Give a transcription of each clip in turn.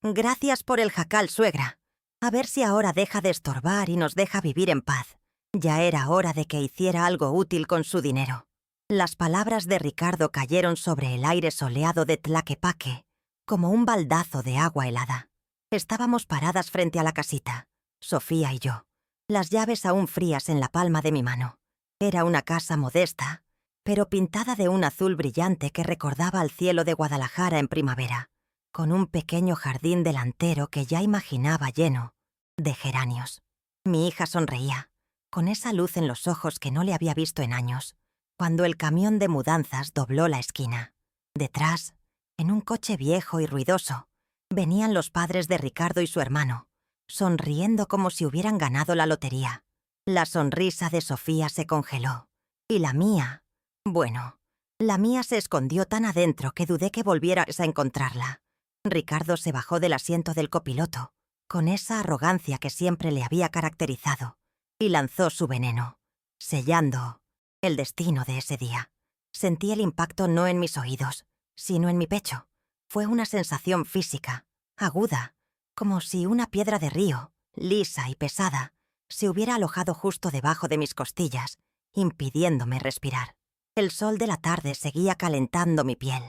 Gracias por el jacal, suegra. A ver si ahora deja de estorbar y nos deja vivir en paz. Ya era hora de que hiciera algo útil con su dinero. Las palabras de Ricardo cayeron sobre el aire soleado de Tlaquepaque, como un baldazo de agua helada. Estábamos paradas frente a la casita, Sofía y yo, las llaves aún frías en la palma de mi mano. Era una casa modesta, pero pintada de un azul brillante que recordaba al cielo de Guadalajara en primavera, con un pequeño jardín delantero que ya imaginaba lleno de geranios. Mi hija sonreía, con esa luz en los ojos que no le había visto en años, cuando el camión de mudanzas dobló la esquina. Detrás, en un coche viejo y ruidoso, venían los padres de Ricardo y su hermano, sonriendo como si hubieran ganado la lotería. La sonrisa de Sofía se congeló. Y la mía, bueno, la mía se escondió tan adentro que dudé que volvieras a encontrarla. Ricardo se bajó del asiento del copiloto, con esa arrogancia que siempre le había caracterizado, y lanzó su veneno, sellando el destino de ese día. Sentí el impacto no en mis oídos, sino en mi pecho. Fue una sensación física, aguda, como si una piedra de río, lisa y pesada, se hubiera alojado justo debajo de mis costillas, impidiéndome respirar. El sol de la tarde seguía calentando mi piel,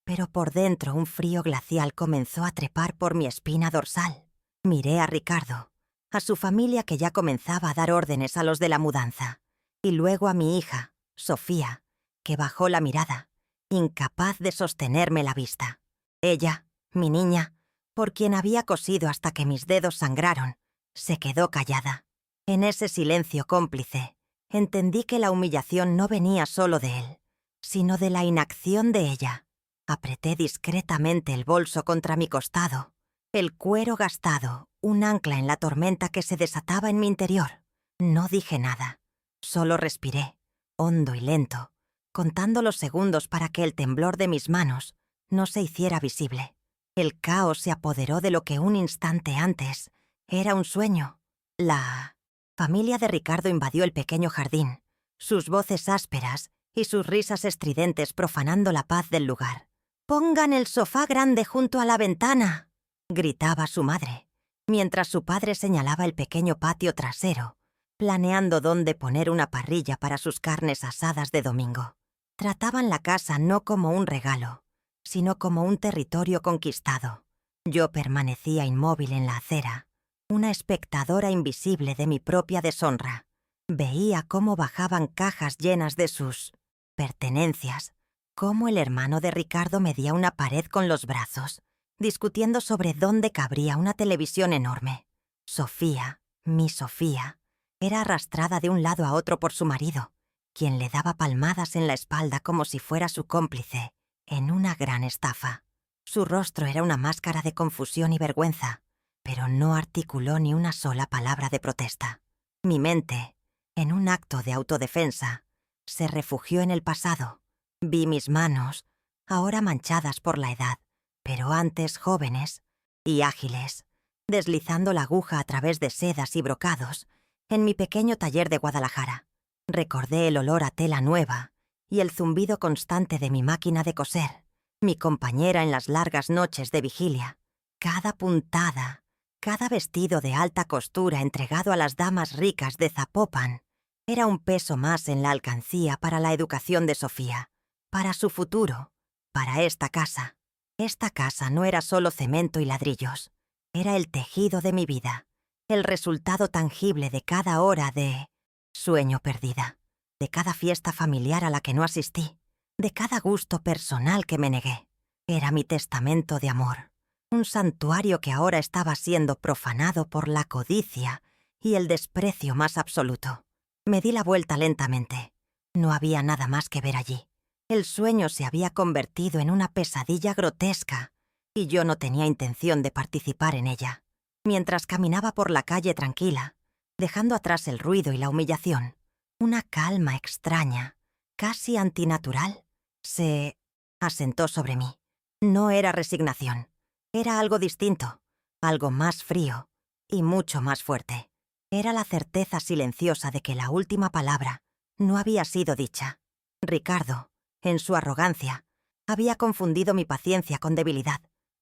pero por dentro un frío glacial comenzó a trepar por mi espina dorsal. Miré a Ricardo, a su familia que ya comenzaba a dar órdenes a los de la mudanza, y luego a mi hija, Sofía, que bajó la mirada, incapaz de sostenerme la vista. Ella, mi niña, por quien había cosido hasta que mis dedos sangraron, se quedó callada. En ese silencio cómplice, entendí que la humillación no venía solo de él, sino de la inacción de ella. Apreté discretamente el bolso contra mi costado, el cuero gastado, un ancla en la tormenta que se desataba en mi interior. No dije nada, solo respiré, hondo y lento, contando los segundos para que el temblor de mis manos no se hiciera visible. El caos se apoderó de lo que un instante antes era un sueño. La familia de Ricardo invadió el pequeño jardín, sus voces ásperas y sus risas estridentes profanando la paz del lugar. «¡Pongan el sofá grande junto a la ventana!», gritaba su madre, mientras su padre señalaba el pequeño patio trasero, planeando dónde poner una parrilla para sus carnes asadas de domingo. Trataban la casa no como un regalo, sino como un territorio conquistado. Yo permanecía inmóvil en la acera, una espectadora invisible de mi propia deshonra. Veía cómo bajaban cajas llenas de sus pertenencias, cómo el hermano de Ricardo medía una pared con los brazos, discutiendo sobre dónde cabría una televisión enorme. Sofía, mi Sofía, era arrastrada de un lado a otro por su marido, quien le daba palmadas en la espalda como si fuera su cómplice en una gran estafa. Su rostro era una máscara de confusión y vergüenza, pero no articuló ni una sola palabra de protesta. Mi mente, en un acto de autodefensa, se refugió en el pasado. Vi mis manos, ahora manchadas por la edad, pero antes jóvenes y ágiles, deslizando la aguja a través de sedas y brocados en mi pequeño taller de Guadalajara. Recordé el olor a tela nueva y el zumbido constante de mi máquina de coser, mi compañera en las largas noches de vigilia. Cada puntada, cada vestido de alta costura entregado a las damas ricas de Zapopan era un peso más en la alcancía para la educación de Sofía, para su futuro, para esta casa. Esta casa no era solo cemento y ladrillos, era el tejido de mi vida, el resultado tangible de cada hora de sueño perdida, de cada fiesta familiar a la que no asistí, de cada gusto personal que me negué. Era mi testamento de amor, un santuario que ahora estaba siendo profanado por la codicia y el desprecio más absoluto. Me di la vuelta lentamente. No había nada más que ver allí. El sueño se había convertido en una pesadilla grotesca y yo no tenía intención de participar en ella. Mientras caminaba por la calle tranquila, dejando atrás el ruido y la humillación, una calma extraña, casi antinatural, se asentó sobre mí. No era resignación, era algo distinto, algo más frío y mucho más fuerte. Era la certeza silenciosa de que la última palabra no había sido dicha. Ricardo, en su arrogancia, había confundido mi paciencia con debilidad.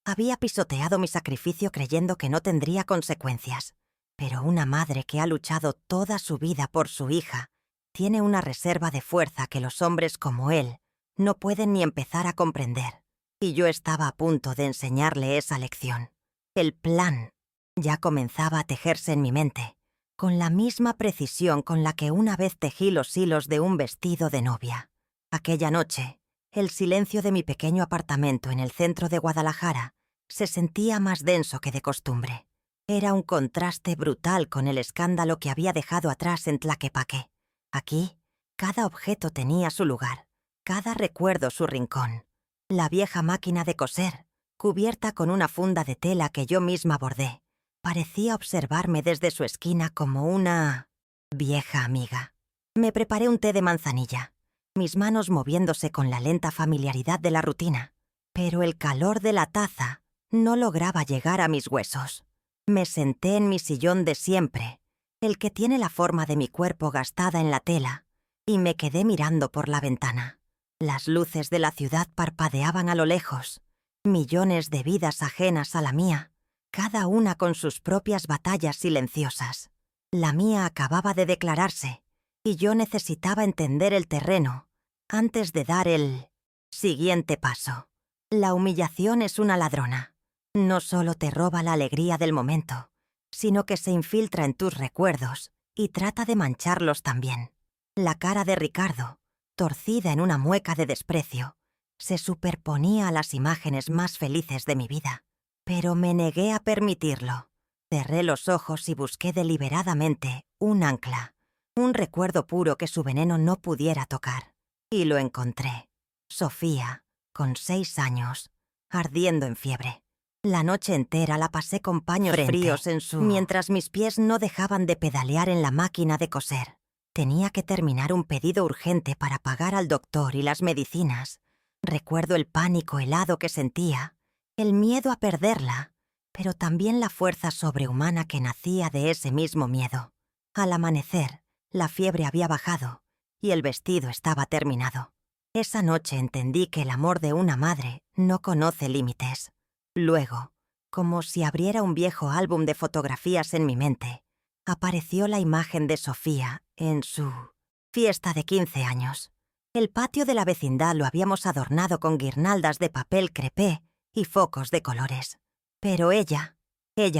Había pisoteado mi sacrificio creyendo que no tendría consecuencias. Pero una madre que ha luchado toda su vida por su hija tiene una reserva de fuerza que los hombres como él no pueden ni empezar a comprender. Y yo estaba a punto de enseñarle esa lección. El plan ya comenzaba a tejerse en mi mente, con la misma precisión con la que una vez tejí los hilos de un vestido de novia. Aquella noche, el silencio de mi pequeño apartamento en el centro de Guadalajara se sentía más denso que de costumbre. Era un contraste brutal con el escándalo que había dejado atrás en Tlaquepaque. Aquí, cada objeto tenía su lugar, cada recuerdo su rincón. La vieja máquina de coser, cubierta con una funda de tela que yo misma bordé, parecía observarme desde su esquina como una vieja amiga. Me preparé un té de manzanilla, mis manos moviéndose con la lenta familiaridad de la rutina, pero el calor de la taza no lograba llegar a mis huesos. Me senté en mi sillón de siempre, el que tiene la forma de mi cuerpo gastada en la tela, y me quedé mirando por la ventana. Las luces de la ciudad parpadeaban a lo lejos, millones de vidas ajenas a la mía, cada una con sus propias batallas silenciosas. La mía acababa de declararse, y yo necesitaba entender el terreno antes de dar el siguiente paso. La humillación es una ladrona. No solo te roba la alegría del momento, sino que se infiltra en tus recuerdos y trata de mancharlos también. La cara de Ricardo, torcida en una mueca de desprecio, se superponía a las imágenes más felices de mi vida. Pero me negué a permitirlo. Cerré los ojos y busqué deliberadamente un ancla, un recuerdo puro que su veneno no pudiera tocar. Y lo encontré. Sofía, con 6 años, ardiendo en fiebre. La noche entera la pasé con paños fríos en su... mientras mis pies no dejaban de pedalear en la máquina de coser. Tenía que terminar un pedido urgente para pagar al doctor y las medicinas. Recuerdo el pánico helado que sentía, el miedo a perderla, pero también la fuerza sobrehumana que nacía de ese mismo miedo. Al amanecer, la fiebre había bajado y el vestido estaba terminado. Esa noche entendí que el amor de una madre no conoce límites. Luego, como si abriera un viejo álbum de fotografías en mi mente, apareció la imagen de Sofía en su fiesta de 15 años. El patio de la vecindad lo habíamos adornado con guirnaldas de papel crepé y focos de colores. Pero ella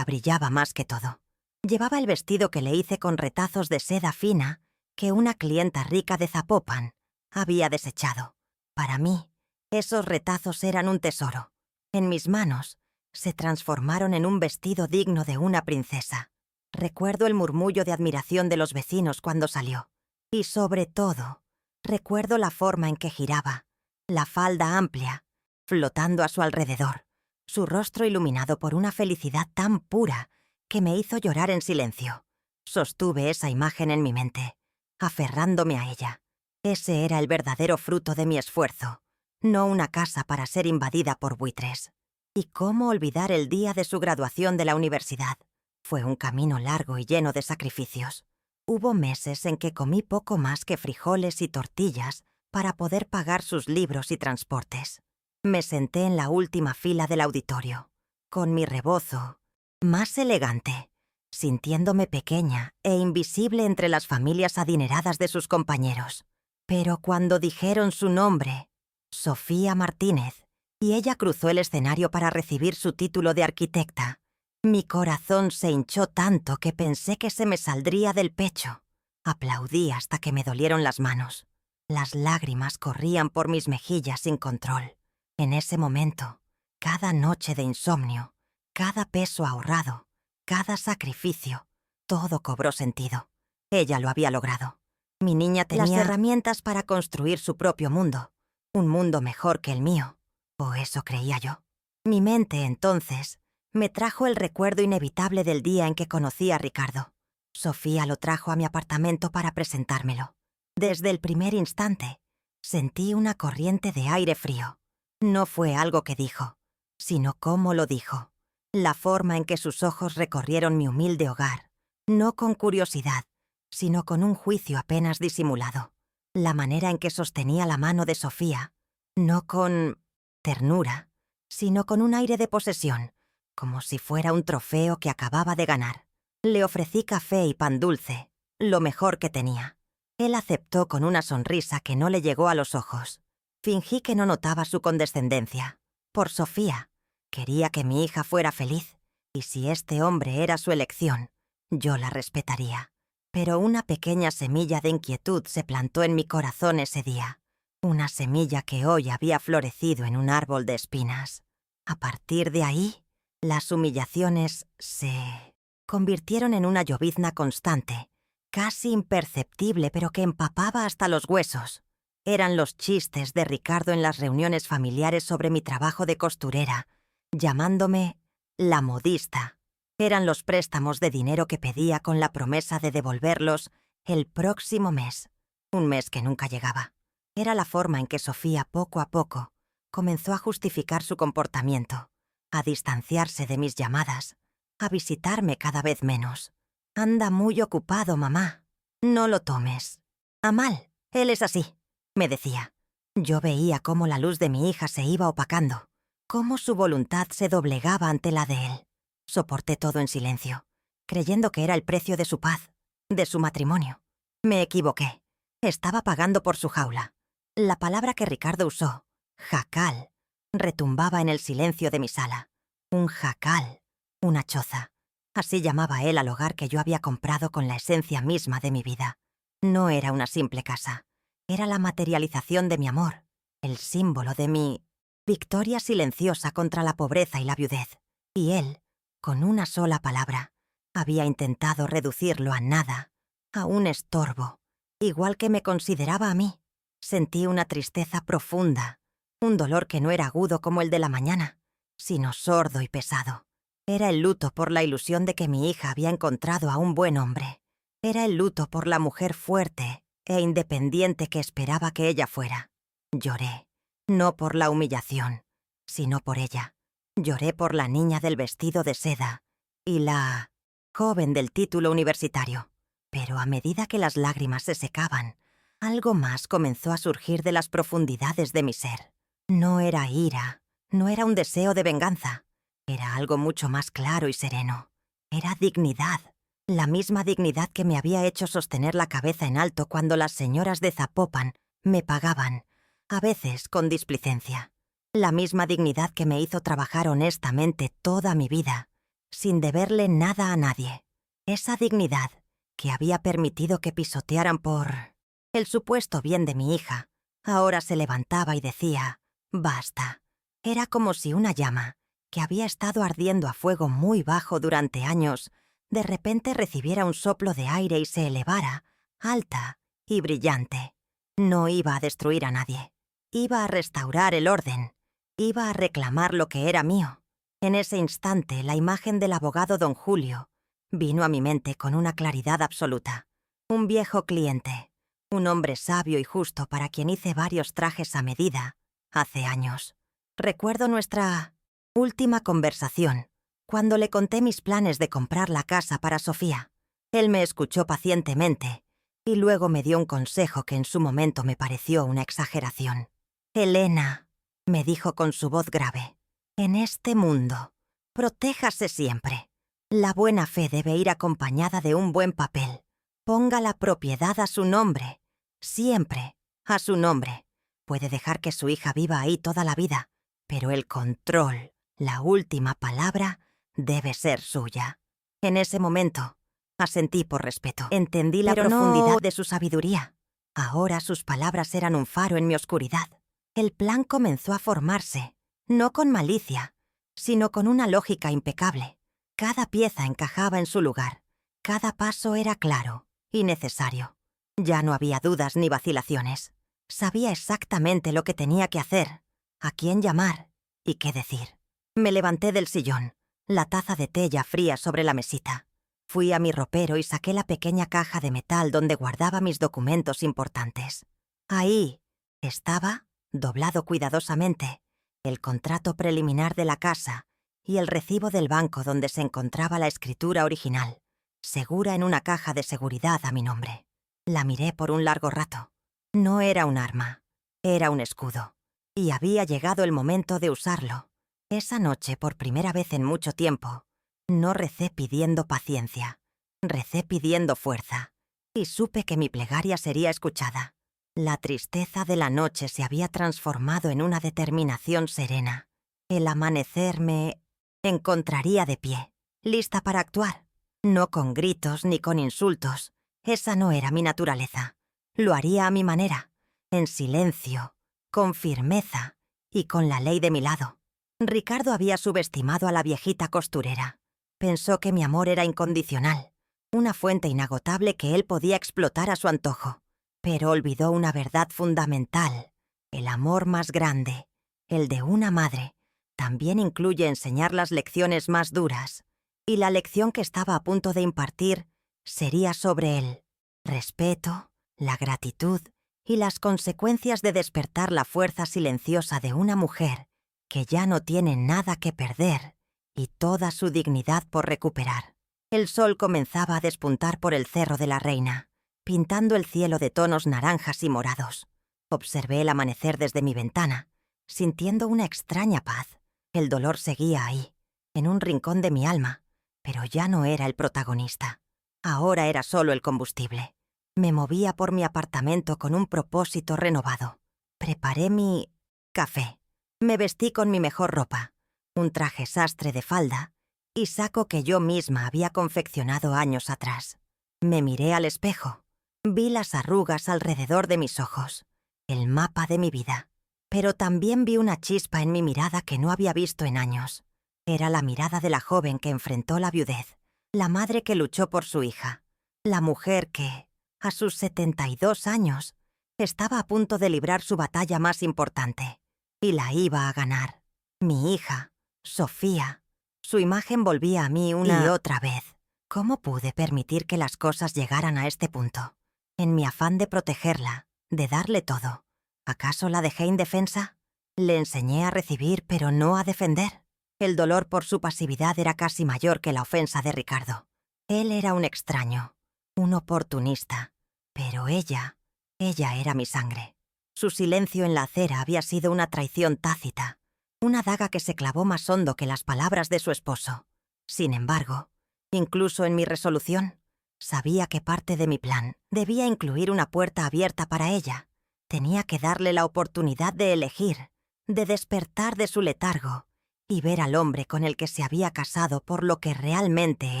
brillaba más que todo. Llevaba el vestido que le hice con retazos de seda fina que una clienta rica de Zapopan había desechado. Para mí, esos retazos eran un tesoro. En mis manos, se transformaron en un vestido digno de una princesa. Recuerdo el murmullo de admiración de los vecinos cuando salió. Y sobre todo, recuerdo la forma en que giraba, la falda amplia, flotando a su alrededor, su rostro iluminado por una felicidad tan pura que me hizo llorar en silencio. Sostuve esa imagen en mi mente, aferrándome a ella. Ese era el verdadero fruto de mi esfuerzo, no una casa para ser invadida por buitres. ¿Y cómo olvidar el día de su graduación de la universidad? Fue un camino largo y lleno de sacrificios. Hubo meses en que comí poco más que frijoles y tortillas para poder pagar sus libros y transportes. Me senté en la última fila del auditorio, con mi rebozo más elegante, sintiéndome pequeña e invisible entre las familias adineradas de sus compañeros. Pero cuando dijeron su nombre, Sofía Martínez, y ella cruzó el escenario para recibir su título de arquitecta, mi corazón se hinchó tanto que pensé que se me saldría del pecho. Aplaudí hasta que me dolieron las manos. Las lágrimas corrían por mis mejillas sin control. En ese momento, cada noche de insomnio, cada peso ahorrado, cada sacrificio, todo cobró sentido. Ella lo había logrado. Mi niña tenía las herramientas para construir su propio mundo, un mundo mejor que el mío, o eso creía yo. Mi mente, entonces, me trajo el recuerdo inevitable del día en que conocí a Ricardo. Sofía lo trajo a mi apartamento para presentármelo. Desde el primer instante, sentí una corriente de aire frío. No fue algo que dijo, sino cómo lo dijo. La forma en que sus ojos recorrieron mi humilde hogar, no con curiosidad, sino con un juicio apenas disimulado. La manera en que sostenía la mano de Sofía, no con ternura, sino con un aire de posesión, como si fuera un trofeo que acababa de ganar. Le ofrecí café y pan dulce, lo mejor que tenía. Él aceptó con una sonrisa que no le llegó a los ojos. Fingí que no notaba su condescendencia. Por Sofía. Quería que mi hija fuera feliz, y si este hombre era su elección, yo la respetaría. Pero una pequeña semilla de inquietud se plantó en mi corazón ese día. Una semilla que hoy había florecido en un árbol de espinas. A partir de ahí, las humillaciones se convirtieron en una llovizna constante, casi imperceptible pero que empapaba hasta los huesos. Eran los chistes de Ricardo en las reuniones familiares sobre mi trabajo de costurera, llamándome la modista. Eran los préstamos de dinero que pedía con la promesa de devolverlos el próximo mes, un mes que nunca llegaba. Era la forma en que Sofía, poco a poco, comenzó a justificar su comportamiento, a distanciarse de mis llamadas, a visitarme cada vez menos. «Anda muy ocupado, mamá. No lo tomes a mal, él es así», me decía. Yo veía cómo la luz de mi hija se iba opacando, cómo su voluntad se doblegaba ante la de él. Soporté todo en silencio, creyendo que era el precio de su paz, de su matrimonio. Me equivoqué. Estaba pagando por su jaula. La palabra que Ricardo usó, jacal, retumbaba en el silencio de mi sala. Un jacal, una choza. Así llamaba él al hogar que yo había comprado con la esencia misma de mi vida. No era una simple casa. Era la materialización de mi amor, el símbolo de mi victoria silenciosa contra la pobreza y la viudez. Y él, con una sola palabra, había intentado reducirlo a nada, a un estorbo, igual que me consideraba a mí. Sentí una tristeza profunda, un dolor que no era agudo como el de la mañana, sino sordo y pesado. Era el luto por la ilusión de que mi hija había encontrado a un buen hombre. Era el luto por la mujer fuerte e independiente que esperaba que ella fuera. Lloré, no por la humillación, sino por ella. Lloré por la niña del vestido de seda y la joven del título universitario. Pero a medida que las lágrimas se secaban, algo más comenzó a surgir de las profundidades de mi ser. No era ira, no era un deseo de venganza. Era algo mucho más claro y sereno. Era dignidad. La misma dignidad que me había hecho sostener la cabeza en alto cuando las señoras de Zapopan me pagaban, a veces con displicencia. La misma dignidad que me hizo trabajar honestamente toda mi vida, sin deberle nada a nadie. Esa dignidad que había permitido que pisotearan por el supuesto bien de mi hija, ahora se levantaba y decía, «Basta». Era como si una llama, que había estado ardiendo a fuego muy bajo durante años, de repente recibiera un soplo de aire y se elevara, alta y brillante. No iba a destruir a nadie. Iba a restaurar el orden. Iba a reclamar lo que era mío. En ese instante, la imagen del abogado don Julio vino a mi mente con una claridad absoluta. Un viejo cliente, un hombre sabio y justo para quien hice varios trajes a medida, hace años. Recuerdo nuestra última conversación, cuando le conté mis planes de comprar la casa para Sofía. Él me escuchó pacientemente y luego me dio un consejo que en su momento me pareció una exageración. «Elena», me dijo con su voz grave, «en este mundo, protéjase siempre. La buena fe debe ir acompañada de un buen papel. Ponga la propiedad a su nombre, siempre a su nombre. Puede dejar que su hija viva ahí toda la vida, pero el control, la última palabra, debe ser suya». En ese momento, asentí por respeto. Entendí la profundidad de su sabiduría. Ahora sus palabras eran un faro en mi oscuridad. El plan comenzó a formarse, no con malicia, sino con una lógica impecable. Cada pieza encajaba en su lugar. Cada paso era claro y necesario. Ya no había dudas ni vacilaciones. Sabía exactamente lo que tenía que hacer, a quién llamar y qué decir. Me levanté del sillón, la taza de té ya fría sobre la mesita. Fui a mi ropero y saqué la pequeña caja de metal donde guardaba mis documentos importantes. Ahí estaba, doblado cuidadosamente, el contrato preliminar de la casa y el recibo del banco donde se encontraba la escritura original, segura en una caja de seguridad a mi nombre. La miré por un largo rato. No era un arma, era un escudo. Y había llegado el momento de usarlo. Esa noche, por primera vez en mucho tiempo, no recé pidiendo paciencia, recé pidiendo fuerza, y supe que mi plegaria sería escuchada. La tristeza de la noche se había transformado en una determinación serena. El amanecer me encontraría de pie, lista para actuar. No con gritos ni con insultos. Esa no era mi naturaleza. Lo haría a mi manera, en silencio, con firmeza y con la ley de mi lado. Ricardo había subestimado a la viejita costurera. Pensó que mi amor era incondicional, una fuente inagotable que él podía explotar a su antojo. Pero olvidó una verdad fundamental. El amor más grande, el de una madre, también incluye enseñar las lecciones más duras. Y la lección que estaba a punto de impartir sería sobre el respeto, la gratitud y las consecuencias de despertar la fuerza silenciosa de una mujer que ya no tiene nada que perder y toda su dignidad por recuperar. El sol comenzaba a despuntar por el Cerro de la Reina, pintando el cielo de tonos naranjas y morados. Observé el amanecer desde mi ventana, sintiendo una extraña paz. El dolor seguía ahí, en un rincón de mi alma, pero ya no era el protagonista. Ahora era solo el combustible. Me movía por mi apartamento con un propósito renovado. Preparé mi café. Me vestí con mi mejor ropa, un traje sastre de falda y saco que yo misma había confeccionado años atrás. Me miré al espejo. Vi las arrugas alrededor de mis ojos, el mapa de mi vida. Pero también vi una chispa en mi mirada que no había visto en años. Era la mirada de la joven que enfrentó la viudez, la madre que luchó por su hija, la mujer que, a sus 72 años, estaba a punto de librar su batalla más importante. Y la iba a ganar. Mi hija, Sofía. Su imagen volvía a mí una y otra vez. ¿Cómo pude permitir que las cosas llegaran a este punto? En mi afán de protegerla, de darle todo. ¿Acaso la dejé indefensa? Le enseñé a recibir, pero no a defender. El dolor por su pasividad era casi mayor que la ofensa de Ricardo. Él era un extraño, un oportunista. Pero ella era mi sangre. Su silencio en la acera había sido una traición tácita, una daga que se clavó más hondo que las palabras de su esposo. Sin embargo, incluso en mi resolución, sabía que parte de mi plan debía incluir una puerta abierta para ella. Tenía que darle la oportunidad de elegir, de despertar de su letargo y ver al hombre con el que se había casado por lo que realmente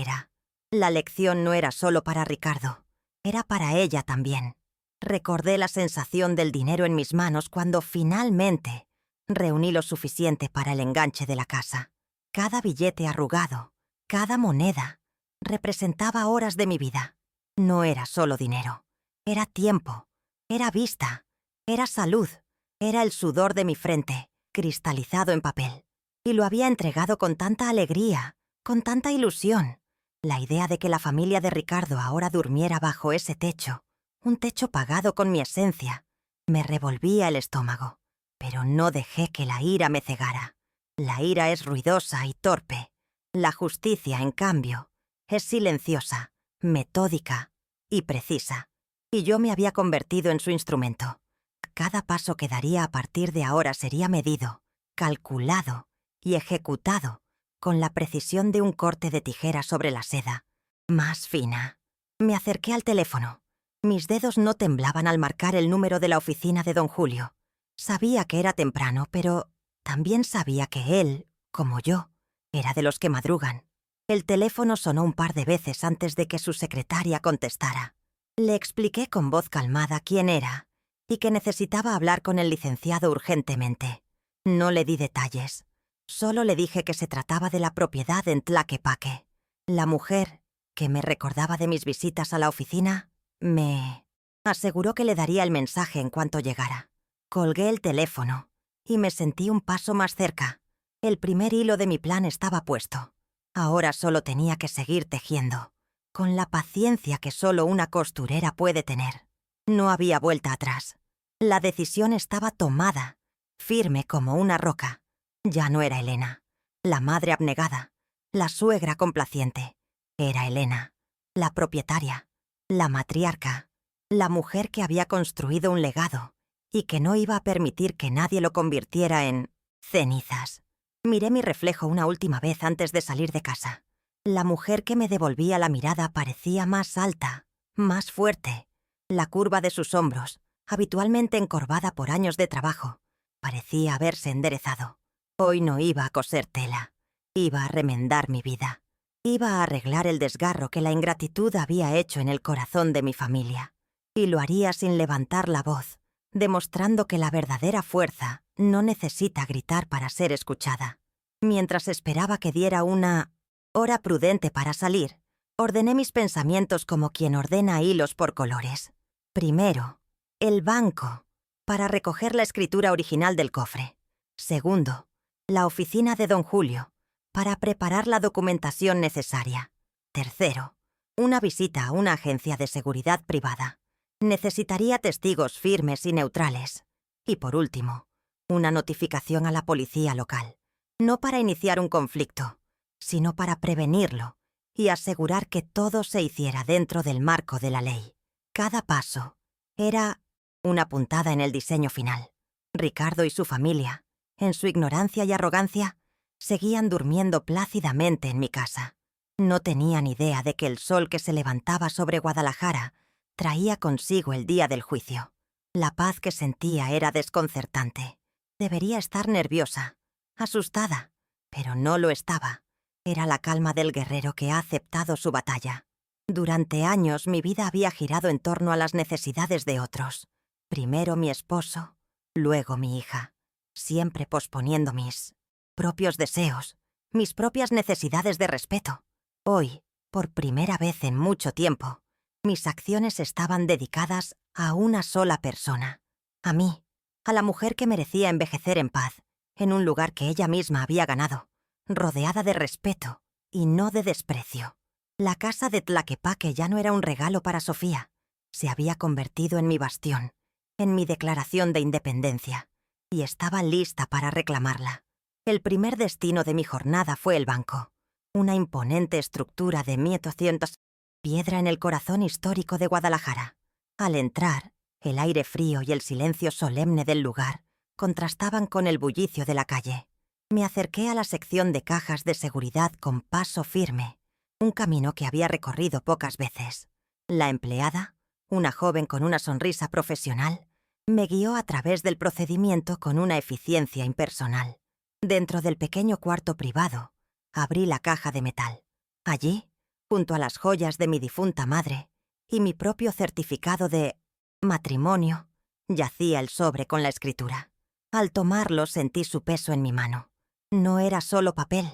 era. La lección no era solo para Ricardo, era para ella también. Recordé la sensación del dinero en mis manos cuando finalmente reuní lo suficiente para el enganche de la casa. Cada billete arrugado, cada moneda, representaba horas de mi vida. No era solo dinero, era tiempo, era vista, era salud, era el sudor de mi frente, cristalizado en papel. Y lo había entregado con tanta alegría, con tanta ilusión. La idea de que la familia de Ricardo ahora durmiera bajo ese techo, un techo pagado con mi esencia, me revolvía el estómago. Pero no dejé que la ira me cegara. La ira es ruidosa y torpe. La justicia, en cambio, es silenciosa, metódica y precisa. Y yo me había convertido en su instrumento. Cada paso que daría a partir de ahora sería medido, calculado y ejecutado con la precisión de un corte de tijera sobre la seda, más fina. Me acerqué al teléfono. Mis dedos no temblaban al marcar el número de la oficina de don Julio. Sabía que era temprano, pero también sabía que él, como yo, era de los que madrugan. El teléfono sonó un par de veces antes de que su secretaria contestara. Le expliqué con voz calmada quién era y que necesitaba hablar con el licenciado urgentemente. No le di detalles. Solo le dije que se trataba de la propiedad en Tlaquepaque. La mujer, que me recordaba de mis visitas a la oficina, me aseguró que le daría el mensaje en cuanto llegara. Colgué el teléfono y me sentí un paso más cerca. El primer hilo de mi plan estaba puesto. Ahora solo tenía que seguir tejiendo, con la paciencia que solo una costurera puede tener. No había vuelta atrás. La decisión estaba tomada, firme como una roca. Ya no era Elena, la madre abnegada, la suegra complaciente. Era Elena, la propietaria, la matriarca, la mujer que había construido un legado y que no iba a permitir que nadie lo convirtiera en cenizas. Miré mi reflejo una última vez antes de salir de casa. La mujer que me devolvía la mirada parecía más alta, más fuerte. La curva de sus hombros, habitualmente encorvada por años de trabajo, parecía haberse enderezado. Hoy no iba a coser tela. Iba a remendar mi vida. Iba a arreglar el desgarro que la ingratitud había hecho en el corazón de mi familia. Y lo haría sin levantar la voz, demostrando que la verdadera fuerza no necesita gritar para ser escuchada. Mientras esperaba que diera una hora prudente para salir, ordené mis pensamientos como quien ordena hilos por colores. Primero, el banco, para recoger la escritura original del cofre. Segundo, la oficina de don Julio, para preparar la documentación necesaria. Tercero, una visita a una agencia de seguridad privada. Necesitaría testigos firmes y neutrales. Y por último, una notificación a la policía local. No para iniciar un conflicto, sino para prevenirlo y asegurar que todo se hiciera dentro del marco de la ley. Cada paso era una puntada en el diseño final. Ricardo y su familia, en su ignorancia y arrogancia, seguían durmiendo plácidamente en mi casa. No tenían idea de que el sol que se levantaba sobre Guadalajara traía consigo el día del juicio. La paz que sentía era desconcertante. Debería estar nerviosa, asustada, pero no lo estaba. Era la calma del guerrero que ha aceptado su batalla. Durante años mi vida había girado en torno a las necesidades de otros. Primero mi esposo, luego mi hija. Siempre posponiendo mis propios deseos, mis propias necesidades de respeto. Hoy, por primera vez en mucho tiempo, mis acciones estaban dedicadas a una sola persona. A mí, a la mujer que merecía envejecer en paz, en un lugar que ella misma había ganado, rodeada de respeto y no de desprecio. La casa de Tlaquepaque ya no era un regalo para Sofía. Se había convertido en mi bastión, en mi declaración de independencia, y estaba lista para reclamarla. El primer destino de mi jornada fue el banco, una imponente estructura de 1.800 piedra en el corazón histórico de Guadalajara. Al entrar, el aire frío y el silencio solemne del lugar contrastaban con el bullicio de la calle. Me acerqué a la sección de cajas de seguridad con paso firme, un camino que había recorrido pocas veces. La empleada, una joven con una sonrisa profesional, me guió a través del procedimiento con una eficiencia impersonal. Dentro del pequeño cuarto privado, abrí la caja de metal. Allí, junto a las joyas de mi difunta madre y mi propio certificado de matrimonio, yacía el sobre con la escritura. Al tomarlo sentí su peso en mi mano. No era solo papel,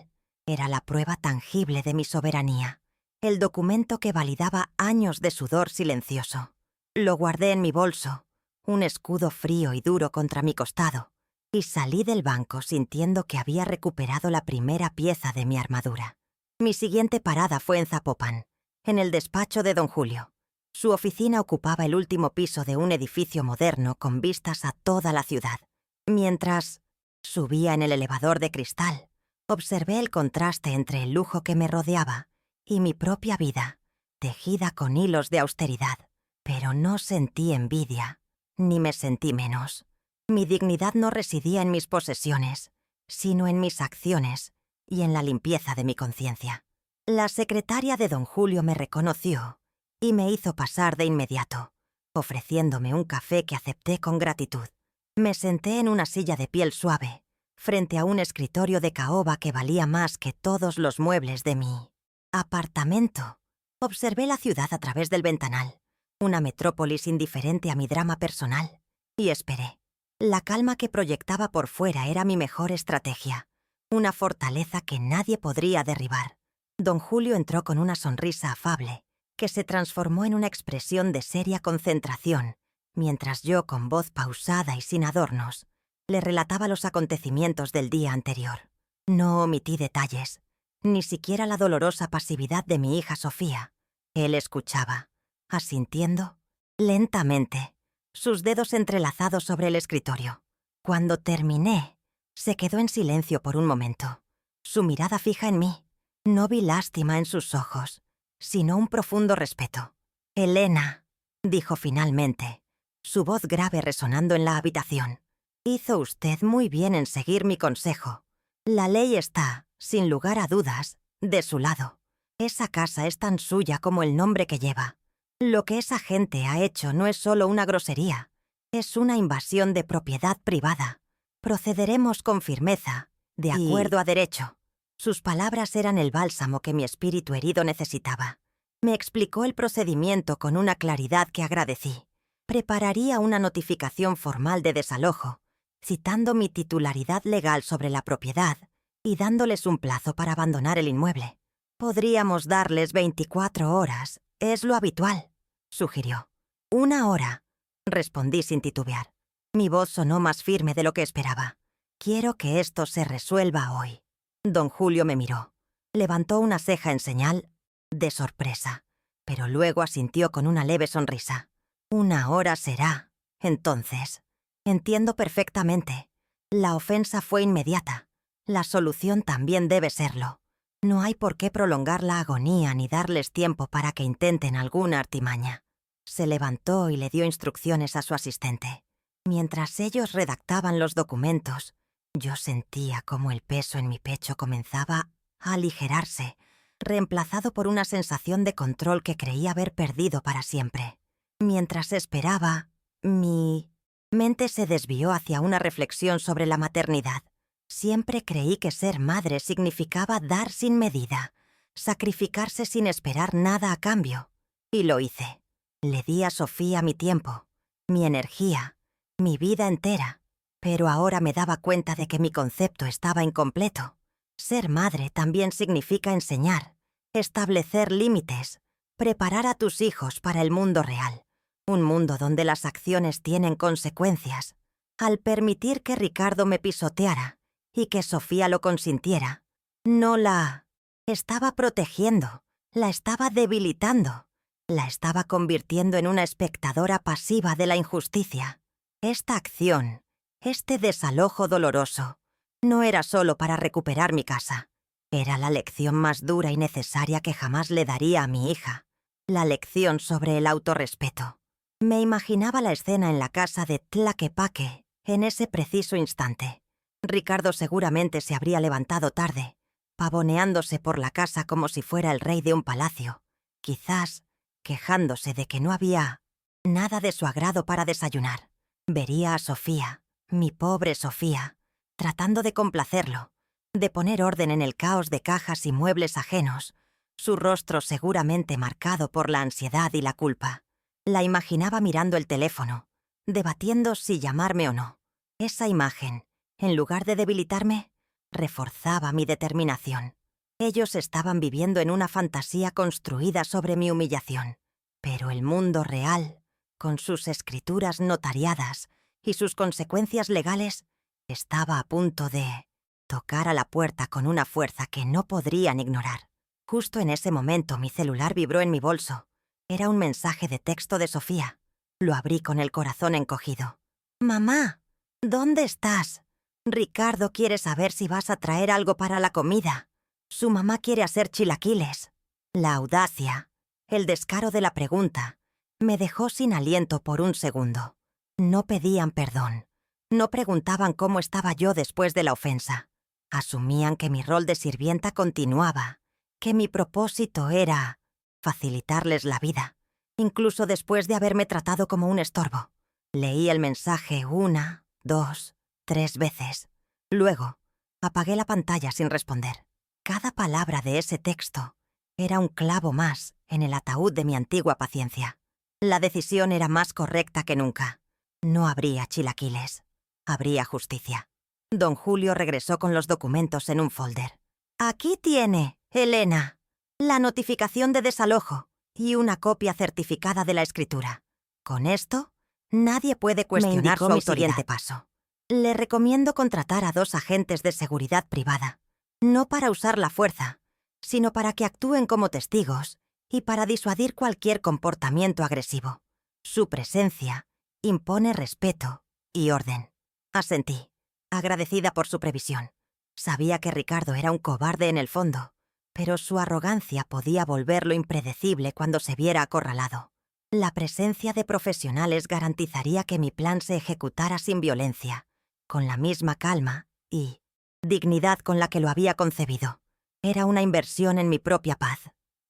era la prueba tangible de mi soberanía, el documento que validaba años de sudor silencioso. Lo guardé en mi bolso, un escudo frío y duro contra mi costado, y salí del banco sintiendo que había recuperado la primera pieza de mi armadura. Mi siguiente parada fue en Zapopan, en el despacho de don Julio. Su oficina ocupaba el último piso de un edificio moderno con vistas a toda la ciudad. Mientras subía en el elevador de cristal, observé el contraste entre el lujo que me rodeaba y mi propia vida, tejida con hilos de austeridad. Pero no sentí envidia, ni me sentí menos. Mi dignidad no residía en mis posesiones, sino en mis acciones y en la limpieza de mi conciencia. La secretaria de don Julio me reconoció y me hizo pasar de inmediato, ofreciéndome un café que acepté con gratitud. Me senté en una silla de piel suave, frente a un escritorio de caoba que valía más que todos los muebles de mi apartamento. Observé la ciudad a través del ventanal, una metrópolis indiferente a mi drama personal, y esperé. La calma que proyectaba por fuera era mi mejor estrategia, una fortaleza que nadie podría derribar. Don Julio entró con una sonrisa afable, que se transformó en una expresión de seria concentración, mientras yo, con voz pausada y sin adornos, le relataba los acontecimientos del día anterior. No omití detalles, ni siquiera la dolorosa pasividad de mi hija Sofía. Él escuchaba, asintiendo lentamente, sus dedos entrelazados sobre el escritorio. Cuando terminé, se quedó en silencio por un momento, su mirada fija en mí. No vi lástima en sus ojos, sino un profundo respeto. «Elena», dijo finalmente, su voz grave resonando en la habitación, «hizo usted muy bien en seguir mi consejo. La ley está, sin lugar a dudas, de su lado. Esa casa es tan suya como el nombre que lleva. Lo que esa gente ha hecho no es solo una grosería, es una invasión de propiedad privada. Procederemos con firmeza, de acuerdo a derecho. Sus palabras eran el bálsamo que mi espíritu herido necesitaba. Me explicó el procedimiento con una claridad que agradecí. Prepararía una notificación formal de desalojo, citando mi titularidad legal sobre la propiedad y dándoles un plazo para abandonar el inmueble. Podríamos darles 24 horas, es lo habitual, sugirió. 1 hora, respondí sin titubear. Mi voz sonó más firme de lo que esperaba. Quiero que esto se resuelva hoy. Don Julio me miró. Levantó una ceja en señal de sorpresa, pero luego asintió con una leve sonrisa. 1 hora será, entonces. Entiendo perfectamente. La ofensa fue inmediata. La solución también debe serlo. No hay por qué prolongar la agonía ni darles tiempo para que intenten alguna artimaña. Se levantó y le dio instrucciones a su asistente. Mientras ellos redactaban los documentos, yo sentía cómo el peso en mi pecho comenzaba a aligerarse, reemplazado por una sensación de control que creía haber perdido para siempre. Mientras esperaba, mi mente se desvió hacia una reflexión sobre la maternidad. Siempre creí que ser madre significaba dar sin medida, sacrificarse sin esperar nada a cambio. Y lo hice. Le di a Sofía mi tiempo, mi energía, mi vida entera. Pero ahora me daba cuenta de que mi concepto estaba incompleto. Ser madre también significa enseñar, establecer límites, preparar a tus hijos para el mundo real. Un mundo donde las acciones tienen consecuencias. Al permitir que Ricardo me pisoteara y que Sofía lo consintiera, no la estaba protegiendo, la estaba debilitando, la estaba convirtiendo en una espectadora pasiva de la injusticia. Esta acción, este desalojo doloroso, no era solo para recuperar mi casa. Era la lección más dura y necesaria que jamás le daría a mi hija. La lección sobre el autorrespeto. Me imaginaba la escena en la casa de Tlaquepaque en ese preciso instante. Ricardo seguramente se habría levantado tarde, pavoneándose por la casa como si fuera el rey de un palacio, quizás quejándose de que no había nada de su agrado para desayunar. Vería a Sofía, mi pobre Sofía, tratando de complacerlo, de poner orden en el caos de cajas y muebles ajenos, su rostro seguramente marcado por la ansiedad y la culpa. La imaginaba mirando el teléfono, debatiendo si llamarme o no. Esa imagen, en lugar de debilitarme, reforzaba mi determinación. Ellos estaban viviendo en una fantasía construida sobre mi humillación. Pero el mundo real, con sus escrituras notariadas y sus consecuencias legales, estaba a punto de tocar a la puerta con una fuerza que no podrían ignorar. Justo en ese momento mi celular vibró en mi bolso. Era un mensaje de texto de Sofía. Lo abrí con el corazón encogido. «Mamá, ¿dónde estás? Ricardo quiere saber si vas a traer algo para la comida. Su mamá quiere hacer chilaquiles». La audacia, el descaro de la pregunta, me dejó sin aliento por un segundo. No pedían perdón. No preguntaban cómo estaba yo después de la ofensa. Asumían que mi rol de sirvienta continuaba, que mi propósito era facilitarles la vida, incluso después de haberme tratado como un estorbo. Leí el mensaje 1, 2, 3 veces. Luego, apagué la pantalla sin responder. Cada palabra de ese texto era un clavo más en el ataúd de mi antigua paciencia. La decisión era más correcta que nunca. No habría chilaquiles. Habría justicia. Don Julio regresó con los documentos en un folder. «Aquí tiene, Elena, la notificación de desalojo y una copia certificada de la escritura. Con esto, nadie puede cuestionar su autoridad. Siguiente paso. Le recomiendo contratar a 2 agentes de seguridad privada, no para usar la fuerza, sino para que actúen como testigos y para disuadir cualquier comportamiento agresivo. Su presencia impone respeto y orden». Asentí, agradecida por su previsión. Sabía que Ricardo era un cobarde en el fondo, pero su arrogancia podía volverlo impredecible cuando se viera acorralado. La presencia de profesionales garantizaría que mi plan se ejecutara sin violencia, con la misma calma y dignidad con la que lo había concebido. Era una inversión en mi propia paz.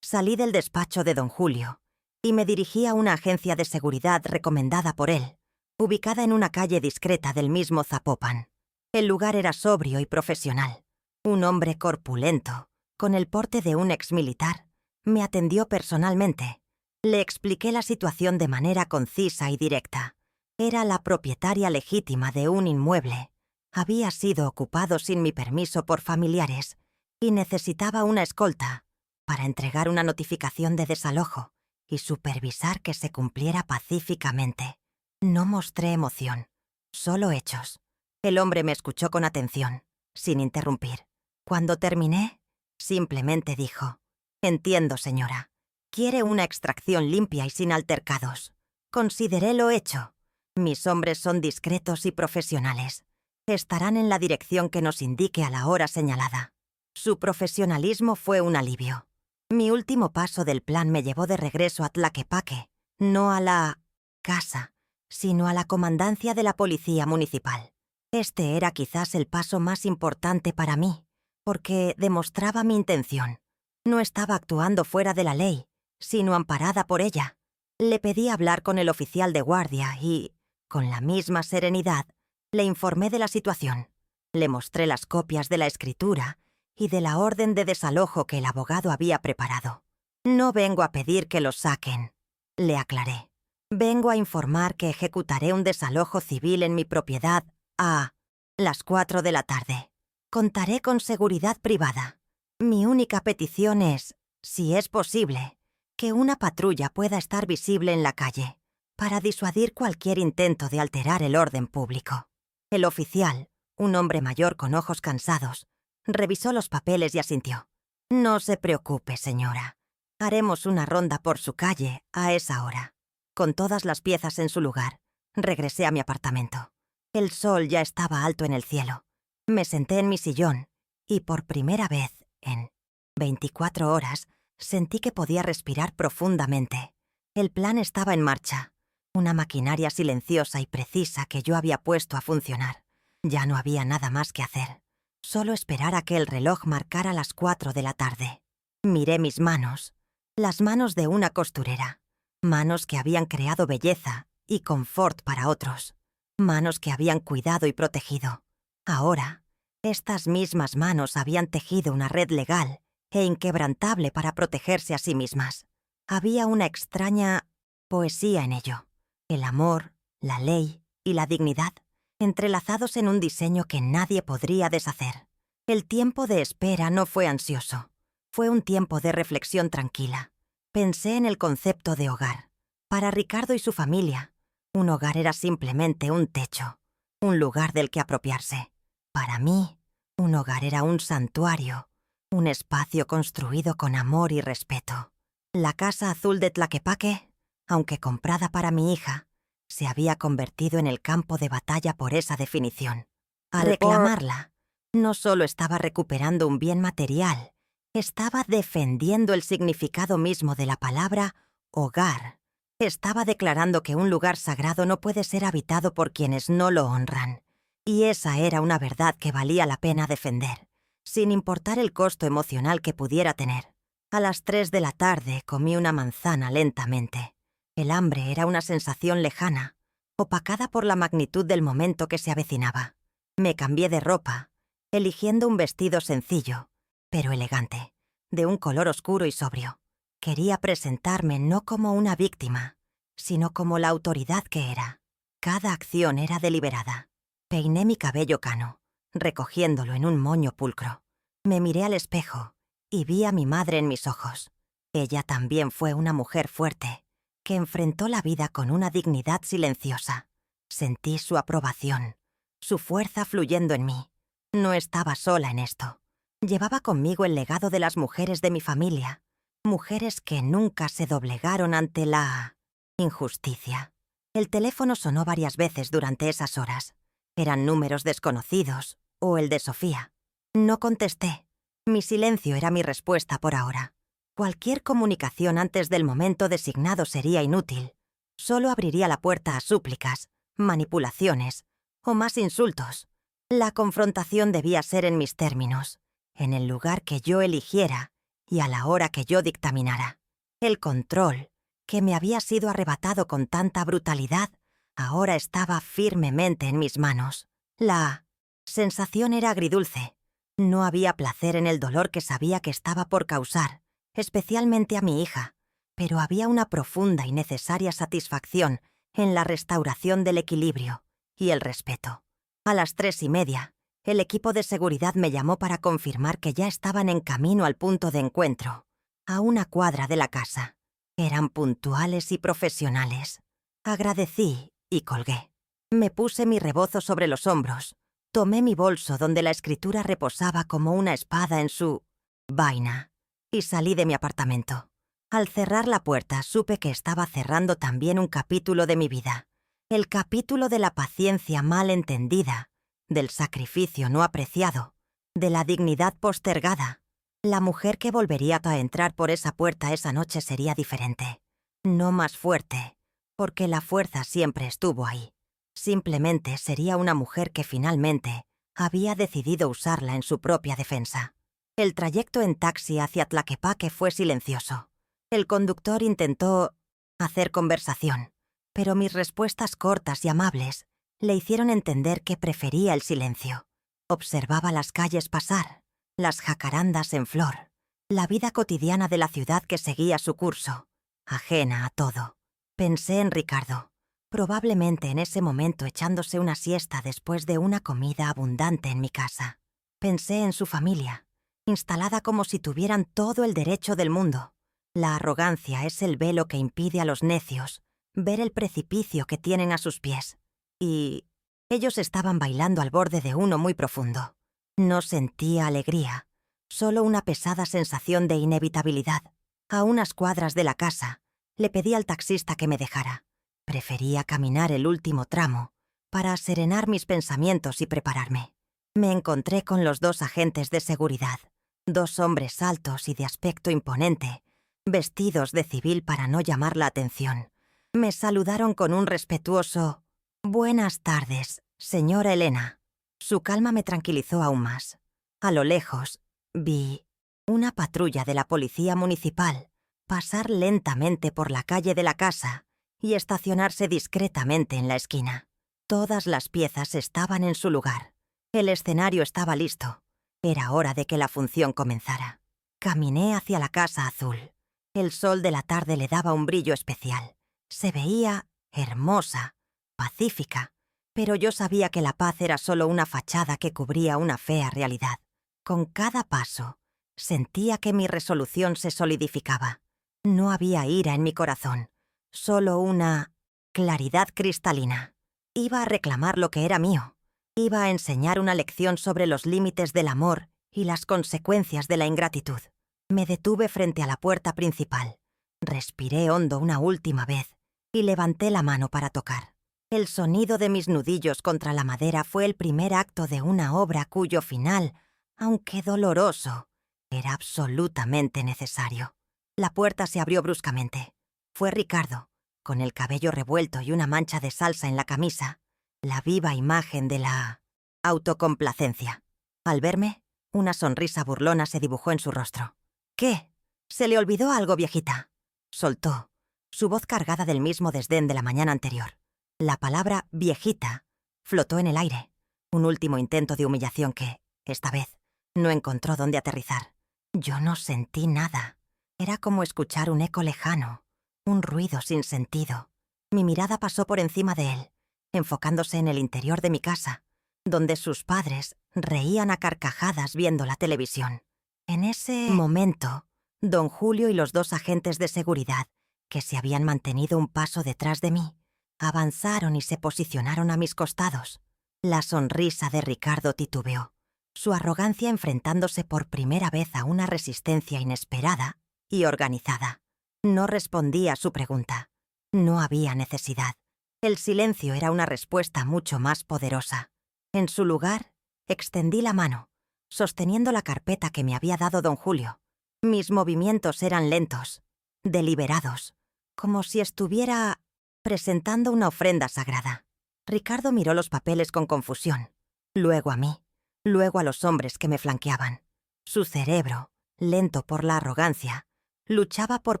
Salí del despacho de don Julio y me dirigí a una agencia de seguridad recomendada por él, ubicada en una calle discreta del mismo Zapopan. El lugar era sobrio y profesional. Un hombre corpulento, con el porte de un exmilitar, me atendió personalmente. Le expliqué la situación de manera concisa y directa. Era la propietaria legítima de un inmueble. Había sido ocupado sin mi permiso por familiares y necesitaba una escolta para entregar una notificación de desalojo y supervisar que se cumpliera pacíficamente. No mostré emoción, solo hechos. El hombre me escuchó con atención, sin interrumpir. Cuando terminé, simplemente dijo: «Entiendo, señora. Quiere una extracción limpia y sin altercados. Consideré lo hecho. Mis hombres son discretos y profesionales. Estarán en la dirección que nos indique a la hora señalada». Su profesionalismo fue un alivio. Mi último paso del plan me llevó de regreso a Tlaquepaque, no a la casa, sino a la comandancia de la Policía Municipal. Este era quizás el paso más importante para mí, porque demostraba mi intención. No estaba actuando fuera de la ley, sino amparada por ella. Le pedí hablar con el oficial de guardia y, con la misma serenidad, le informé de la situación. Le mostré las copias de la escritura y de la orden de desalojo que el abogado había preparado. «No vengo a pedir que los saquen», le aclaré. «Vengo a informar que ejecutaré un desalojo civil en mi propiedad a las 4 de la tarde. Contaré con seguridad privada. Mi única petición es, si es posible, que una patrulla pueda estar visible en la calle para disuadir cualquier intento de alterar el orden público». El oficial, un hombre mayor con ojos cansados, revisó los papeles y asintió. «No se preocupe, señora. Haremos una ronda por su calle a esa hora». Con todas las piezas en su lugar, regresé a mi apartamento. El sol ya estaba alto en el cielo. Me senté en mi sillón y por primera vez en 24 horas sentí que podía respirar profundamente. El plan estaba en marcha, una maquinaria silenciosa y precisa que yo había puesto a funcionar. Ya no había nada más que hacer, solo esperar a que el reloj marcara las 4 de la tarde. Miré mis manos, las manos de una costurera, manos que habían creado belleza y confort para otros, manos que habían cuidado y protegido. Ahora, estas mismas manos habían tejido una red legal e inquebrantable para protegerse a sí mismas. Había una extraña poesía en ello. El amor, la ley y la dignidad, entrelazados en un diseño que nadie podría deshacer. El tiempo de espera no fue ansioso. Fue un tiempo de reflexión tranquila. Pensé en el concepto de hogar. Para Ricardo y su familia, un hogar era simplemente un techo, un lugar del que apropiarse. Para mí, un hogar era un santuario, un espacio construido con amor y respeto. La casa azul de Tlaquepaque, aunque comprada para mi hija, se había convertido en el campo de batalla por esa definición. Al reclamarla, no solo estaba recuperando un bien material, estaba defendiendo el significado mismo de la palabra hogar. Estaba declarando que un lugar sagrado no puede ser habitado por quienes no lo honran. Y esa era una verdad que valía la pena defender, sin importar el costo emocional que pudiera tener. A las 3 de la tarde comí una manzana lentamente. El hambre era una sensación lejana, opacada por la magnitud del momento que se avecinaba. Me cambié de ropa, eligiendo un vestido sencillo, pero elegante, de un color oscuro y sobrio. Quería presentarme no como una víctima, sino como la autoridad que era. Cada acción era deliberada. Peiné mi cabello cano, recogiéndolo en un moño pulcro. Me miré al espejo y vi a mi madre en mis ojos. Ella también fue una mujer fuerte, que enfrentó la vida con una dignidad silenciosa. Sentí su aprobación, su fuerza fluyendo en mí. No estaba sola en esto. Llevaba conmigo el legado de las mujeres de mi familia, mujeres que nunca se doblegaron ante la injusticia. El teléfono sonó varias veces durante esas horas. Eran números desconocidos, o el de Sofía. No contesté. Mi silencio era mi respuesta por ahora. Cualquier comunicación antes del momento designado sería inútil. Solo abriría la puerta a súplicas, manipulaciones o más insultos. La confrontación debía ser en mis términos, en el lugar que yo eligiera y a la hora que yo dictaminara. El control, que me había sido arrebatado con tanta brutalidad, ahora estaba firmemente en mis manos. La sensación era agridulce. No había placer en el dolor que sabía que estaba por causar, especialmente a mi hija, pero había una profunda y necesaria satisfacción en la restauración del equilibrio y el respeto. A las 3:30, el equipo de seguridad me llamó para confirmar que ya estaban en camino al punto de encuentro, a una cuadra de la casa. Eran puntuales y profesionales. Agradecí y colgué. Me puse mi rebozo sobre los hombros. Tomé mi bolso donde la escritura reposaba como una espada en su vaina y salí de mi apartamento. Al cerrar la puerta supe que estaba cerrando también un capítulo de mi vida. El capítulo de la paciencia mal entendida, del sacrificio no apreciado, de la dignidad postergada. La mujer que volvería a entrar por esa puerta esa noche sería diferente. No más fuerte, porque la fuerza siempre estuvo ahí. Simplemente sería una mujer que finalmente había decidido usarla en su propia defensa. El trayecto en taxi hacia Tlaquepaque fue silencioso. El conductor intentó hacer conversación, pero mis respuestas cortas y amables le hicieron entender que prefería el silencio. Observaba las calles pasar, las jacarandas en flor, la vida cotidiana de la ciudad que seguía su curso, ajena a todo. Pensé en Ricardo, probablemente en ese momento echándose una siesta después de una comida abundante en mi casa. Pensé en su familia, instalada como si tuvieran todo el derecho del mundo. La arrogancia es el velo que impide a los necios ver el precipicio que tienen a sus pies. Y ellos estaban bailando al borde de uno muy profundo. No sentía alegría, solo una pesada sensación de inevitabilidad. A unas cuadras de la casa, le pedí al taxista que me dejara. Prefería caminar el último tramo para serenar mis pensamientos y prepararme. Me encontré con los 2 agentes de seguridad, 2 hombres altos y de aspecto imponente, vestidos de civil para no llamar la atención. Me saludaron con un respetuoso «Buenas tardes, señora Elena». Su calma me tranquilizó aún más. A lo lejos, vi una patrulla de la policía municipal pasar lentamente por la calle de la casa y estacionarse discretamente en la esquina. Todas las piezas estaban en su lugar. El escenario estaba listo. Era hora de que la función comenzara. Caminé hacia la Casa Azul. El sol de la tarde le daba un brillo especial. Se veía hermosa, pacífica, pero yo sabía que la paz era solo una fachada que cubría una fea realidad. Con cada paso, sentía que mi resolución se solidificaba. No había ira en mi corazón, solo una claridad cristalina. Iba a reclamar lo que era mío. Iba a enseñar una lección sobre los límites del amor y las consecuencias de la ingratitud. Me detuve frente a la puerta principal. Respiré hondo una última vez y levanté la mano para tocar. El sonido de mis nudillos contra la madera fue el primer acto de una obra cuyo final, aunque doloroso, era absolutamente necesario. La puerta se abrió bruscamente. Fue Ricardo, con el cabello revuelto y una mancha de salsa en la camisa, la viva imagen de la autocomplacencia. Al verme, una sonrisa burlona se dibujó en su rostro. «¿Qué? ¿Se le olvidó algo, viejita?», soltó, su voz cargada del mismo desdén de la mañana anterior. La palabra «viejita» flotó en el aire, un último intento de humillación que, esta vez, no encontró dónde aterrizar. Yo no sentí nada. Era como escuchar un eco lejano, un ruido sin sentido. Mi mirada pasó por encima de él, enfocándose en el interior de mi casa, donde sus padres reían a carcajadas viendo la televisión. En ese momento, don Julio y los 2 agentes de seguridad, que se habían mantenido un paso detrás de mí, avanzaron y se posicionaron a mis costados. La sonrisa de Ricardo titubeó, su arrogancia enfrentándose por primera vez a una resistencia inesperada y organizada. No respondí a su pregunta. No había necesidad. El silencio era una respuesta mucho más poderosa. En su lugar, extendí la mano, sosteniendo la carpeta que me había dado don Julio. Mis movimientos eran lentos, deliberados, como si estuviera presentando una ofrenda sagrada. Ricardo miró los papeles con confusión. luego a mí, luego a los hombres que me flanqueaban. Su cerebro, lento por la arrogancia, luchaba por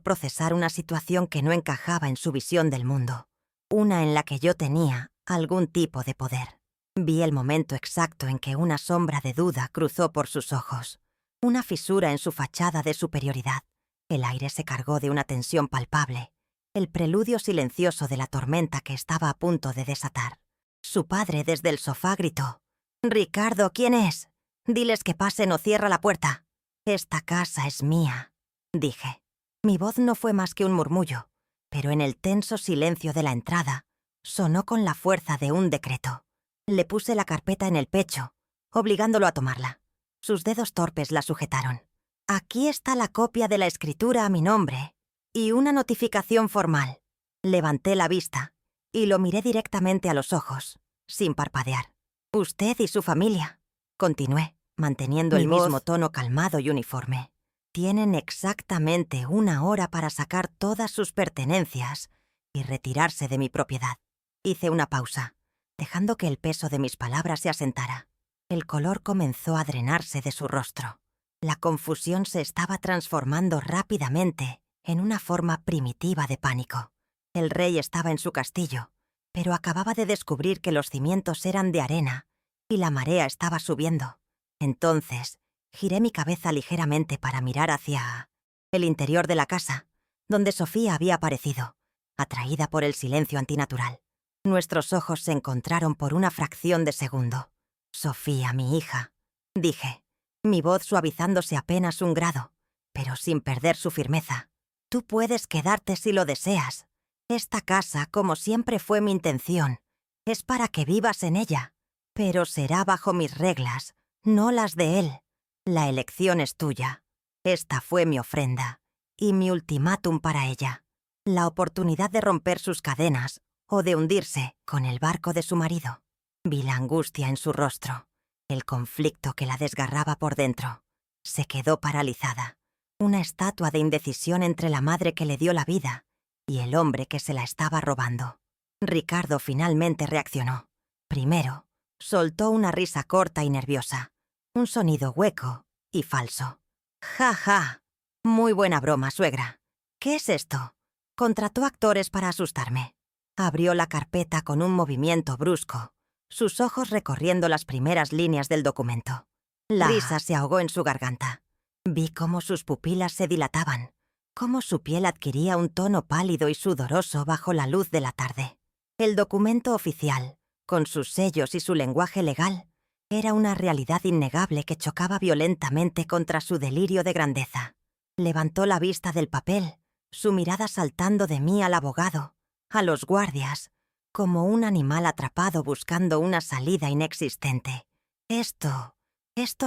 procesar una situación que no encajaba en su visión del mundo, una en la que yo tenía algún tipo de poder. Vi el momento exacto en que una sombra de duda cruzó por sus ojos, una fisura en su fachada de superioridad. El aire se cargó de una tensión palpable, el preludio silencioso de la tormenta que estaba a punto de desatar. Su padre desde el sofá gritó: «Ricardo, ¿quién es? Diles que pasen o cierra la puerta». «Esta casa es mía», dije. Mi voz no fue más que un murmullo, pero en el tenso silencio de la entrada sonó con la fuerza de un decreto. Le puse la carpeta en el pecho, obligándolo a tomarla. Sus dedos torpes la sujetaron. «Aquí está la copia de la escritura a mi nombre y una notificación formal». Levanté la vista y lo miré directamente a los ojos, sin parpadear. «Usted y su familia», continué, manteniendo el mismo tono calmado y uniforme, «tienen exactamente 1 hora para sacar todas sus pertenencias y retirarse de mi propiedad». Hice una pausa, dejando que el peso de mis palabras se asentara. El color comenzó a drenarse de su rostro. La confusión se estaba transformando rápidamente en una forma primitiva de pánico. El rey estaba en su castillo, pero acababa de descubrir que los cimientos eran de arena y la marea estaba subiendo. Entonces, giré mi cabeza ligeramente para mirar hacia el interior de la casa, donde Sofía había aparecido, atraída por el silencio antinatural. Nuestros ojos se encontraron por una fracción de segundo. «Sofía, mi hija», dije, mi voz suavizándose apenas 1 grado, pero sin perder su firmeza. «Tú puedes quedarte si lo deseas. Esta casa, como siempre fue mi intención, es para que vivas en ella, pero será bajo mis reglas, no las de él. La elección es tuya. Esta fue mi ofrenda y mi ultimátum para ella. La oportunidad de romper sus cadenas o de hundirse con el barco de su marido». Vi la angustia en su rostro, el conflicto que la desgarraba por dentro. Se quedó paralizada, una estatua de indecisión entre la madre que le dio la vida y el hombre que se la estaba robando. Ricardo finalmente reaccionó. Primero, soltó una risa corta y nerviosa, un sonido hueco y falso. «Ja, ja. Muy buena broma, suegra. ¿Qué es esto? Contrató actores para asustarme». Abrió la carpeta con un movimiento brusco, sus ojos recorriendo las primeras líneas del documento. La risa se ahogó en su garganta. Vi cómo sus pupilas se dilataban, cómo su piel adquiría un tono pálido y sudoroso bajo la luz de la tarde. El documento oficial, con sus sellos y su lenguaje legal, era una realidad innegable que chocaba violentamente contra su delirio de grandeza. Levantó la vista del papel, su mirada saltando de mí al abogado, a los guardias, como un animal atrapado buscando una salida inexistente. Esto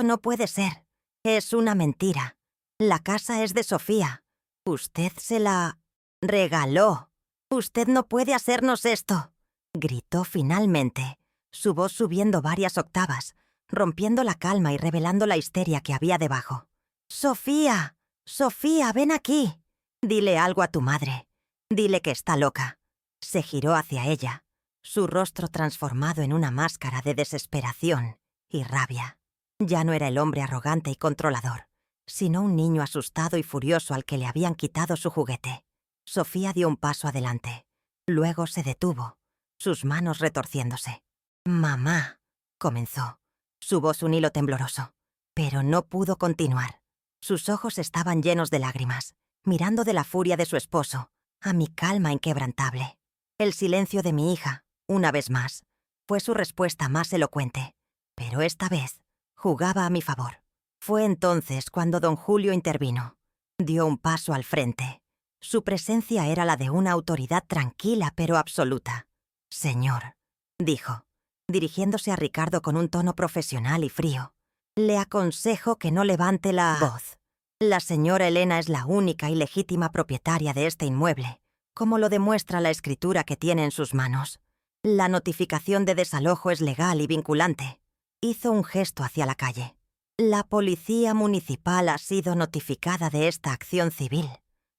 no puede ser. Es una mentira. La casa es de Sofía. Usted se la regaló. Usted no puede hacernos esto», gritó finalmente, su voz subiendo varias octavas, rompiendo la calma y revelando la histeria que había debajo. «Sofía, Sofía, ven aquí. Dile algo a tu madre. Dile que está loca». Se giró hacia ella, su rostro transformado en una máscara de desesperación y rabia. Ya no era el hombre arrogante y controlador, sino un niño asustado y furioso al que le habían quitado su juguete. Sofía dio un paso adelante. Luego se detuvo, sus manos retorciéndose. «Mamá», comenzó, su voz un hilo tembloroso, pero no pudo continuar. Sus ojos estaban llenos de lágrimas, mirando de la furia de su esposo a mi calma inquebrantable. El silencio de mi hija, una vez más, fue su respuesta más elocuente, pero esta vez jugaba a mi favor. Fue entonces cuando don Julio intervino. Dio un paso al frente. Su presencia era la de una autoridad tranquila pero absoluta. «Señor», dijo, dirigiéndose a Ricardo con un tono profesional y frío, «le aconsejo que no levante la voz. La señora Elena es la única y legítima propietaria de este inmueble, como lo demuestra la escritura que tiene en sus manos. La notificación de desalojo es legal y vinculante». Hizo un gesto hacia la calle. «La policía municipal ha sido notificada de esta acción civil.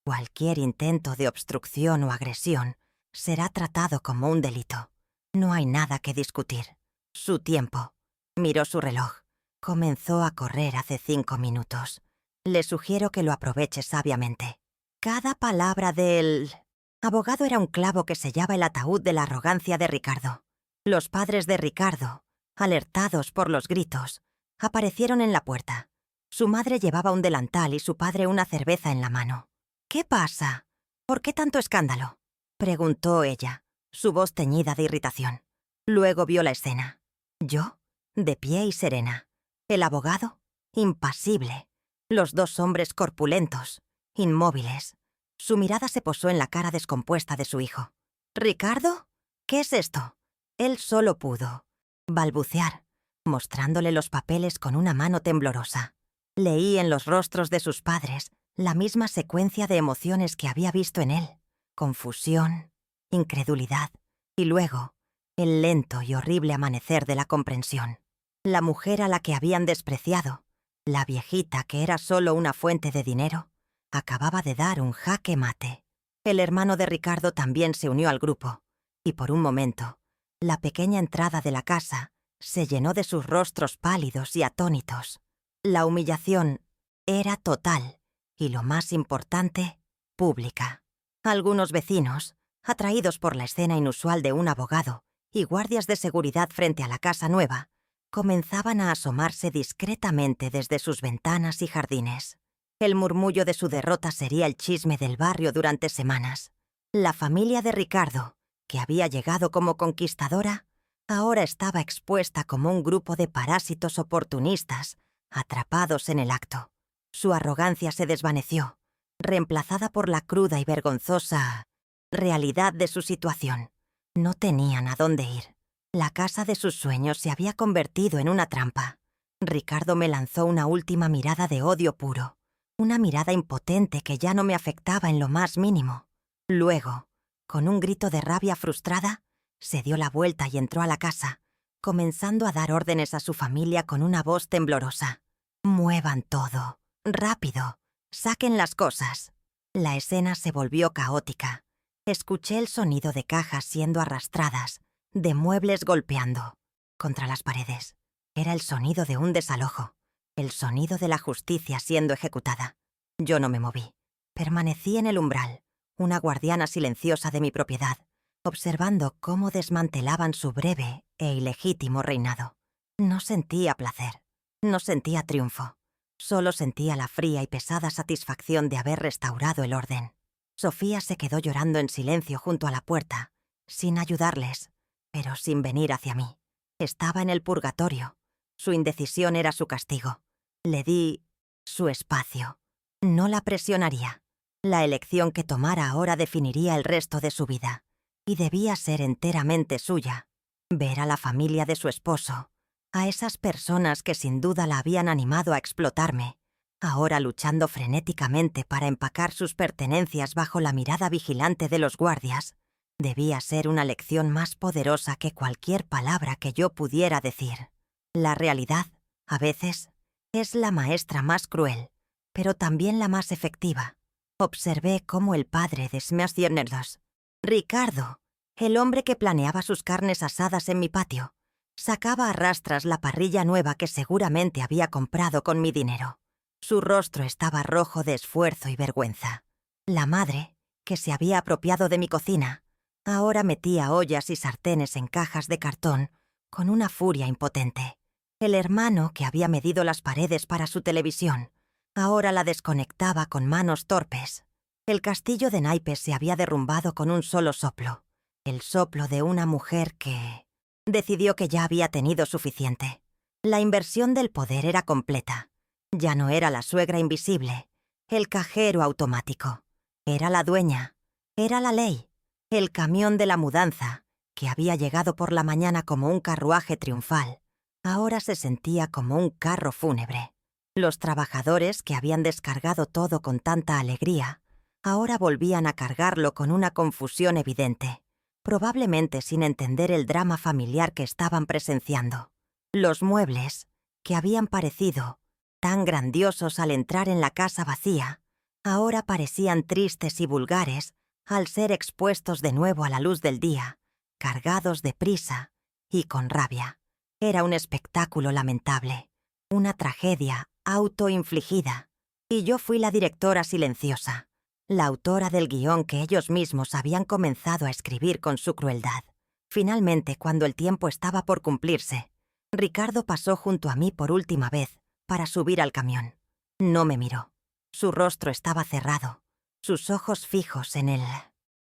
Cualquier intento de obstrucción o agresión será tratado como un delito. No hay nada que discutir. Su tiempo». Miró su reloj. Comenzó a correr hace 5 minutos. Le sugiero que lo aproveche sabiamente. Cada palabra del abogado era un clavo que sellaba el ataúd de la arrogancia de Ricardo. Los padres de Ricardo, alertados por los gritos, aparecieron en la puerta. Su madre llevaba un delantal y su padre una cerveza en la mano. «¿Qué pasa? ¿Por qué tanto escándalo?», preguntó ella, su voz teñida de irritación. Luego vio la escena. Yo, de pie y serena. El abogado, impasible. Los 2 hombres corpulentos, inmóviles. Su mirada se posó en la cara descompuesta de su hijo. «¿Ricardo? ¿Qué es esto?». Él solo pudo balbucear, mostrándole los papeles con una mano temblorosa. Leí en los rostros de sus padres la misma secuencia de emociones que había visto en él. Confusión, incredulidad y luego el lento y horrible amanecer de la comprensión. La mujer a la que habían despreciado, la viejita que era solo una fuente de dinero, acababa de dar un jaque mate. El hermano de Ricardo también se unió al grupo, y por un momento, la pequeña entrada de la casa se llenó de sus rostros pálidos y atónitos. La humillación era total y, lo más importante, pública. Algunos vecinos, atraídos por la escena inusual de un abogado y guardias de seguridad frente a la casa nueva, comenzaban a asomarse discretamente desde sus ventanas y jardines. El murmullo de su derrota sería el chisme del barrio durante semanas. La familia de Ricardo, que había llegado como conquistadora, ahora estaba expuesta como un grupo de parásitos oportunistas, atrapados en el acto. Su arrogancia se desvaneció, reemplazada por la cruda y vergonzosa realidad de su situación. No tenían a dónde ir. La casa de sus sueños se había convertido en una trampa. Ricardo me lanzó una última mirada de odio puro, una mirada impotente que ya no me afectaba en lo más mínimo. Luego, con un grito de rabia frustrada, se dio la vuelta y entró a la casa, comenzando a dar órdenes a su familia con una voz temblorosa. «Muevan todo. Rápido. Saquen las cosas». La escena se volvió caótica. Escuché el sonido de cajas siendo arrastradas, de muebles golpeando contra las paredes. Era el sonido de un desalojo, el sonido de la justicia siendo ejecutada. Yo no me moví. Permanecí en el umbral, una guardiana silenciosa de mi propiedad, observando cómo desmantelaban su breve e ilegítimo reinado. No sentía placer, no sentía triunfo. Solo sentía la fría y pesada satisfacción de haber restaurado el orden. Sofía se quedó llorando en silencio junto a la puerta, sin ayudarles, pero sin venir hacia mí. Estaba en el purgatorio. Su indecisión era su castigo. Le di su espacio. No la presionaría. La elección que tomara ahora definiría el resto de su vida, y debía ser enteramente suya. Ver a la familia de su esposo, a esas personas que sin duda la habían animado a explotarme, ahora luchando frenéticamente para empacar sus pertenencias bajo la mirada vigilante de los guardias, debía ser una lección más poderosa que cualquier palabra que yo pudiera decir. La realidad, a veces, es la maestra más cruel, pero también la más efectiva. Observé cómo el padre de Smeasternerdos, Ricardo, el hombre que planeaba sus carnes asadas en mi patio, sacaba a rastras la parrilla nueva que seguramente había comprado con mi dinero. Su rostro estaba rojo de esfuerzo y vergüenza. La madre, que se había apropiado de mi cocina, ahora metía ollas y sartenes en cajas de cartón con una furia impotente. El hermano, que había medido las paredes para su televisión, ahora la desconectaba con manos torpes. El castillo de naipes se había derrumbado con un solo soplo, el soplo de una mujer que decidió que ya había tenido suficiente. La inversión del poder era completa. Ya no era la suegra invisible, el cajero automático. Era la dueña, era la ley, el camión de la mudanza, que había llegado por la mañana como un carruaje triunfal. Ahora se sentía como un carro fúnebre. Los trabajadores, que habían descargado todo con tanta alegría, ahora volvían a cargarlo con una confusión evidente, probablemente sin entender el drama familiar que estaban presenciando. Los muebles, que habían parecido tan grandiosos al entrar en la casa vacía, ahora parecían tristes y vulgares al ser expuestos de nuevo a la luz del día, cargados de prisa y con rabia. Era un espectáculo lamentable, una tragedia autoinfligida. Y yo fui la directora silenciosa, la autora del guión que ellos mismos habían comenzado a escribir con su crueldad. Finalmente, cuando el tiempo estaba por cumplirse, Ricardo pasó junto a mí por última vez para subir al camión. No me miró. Su rostro estaba cerrado, sus ojos fijos en el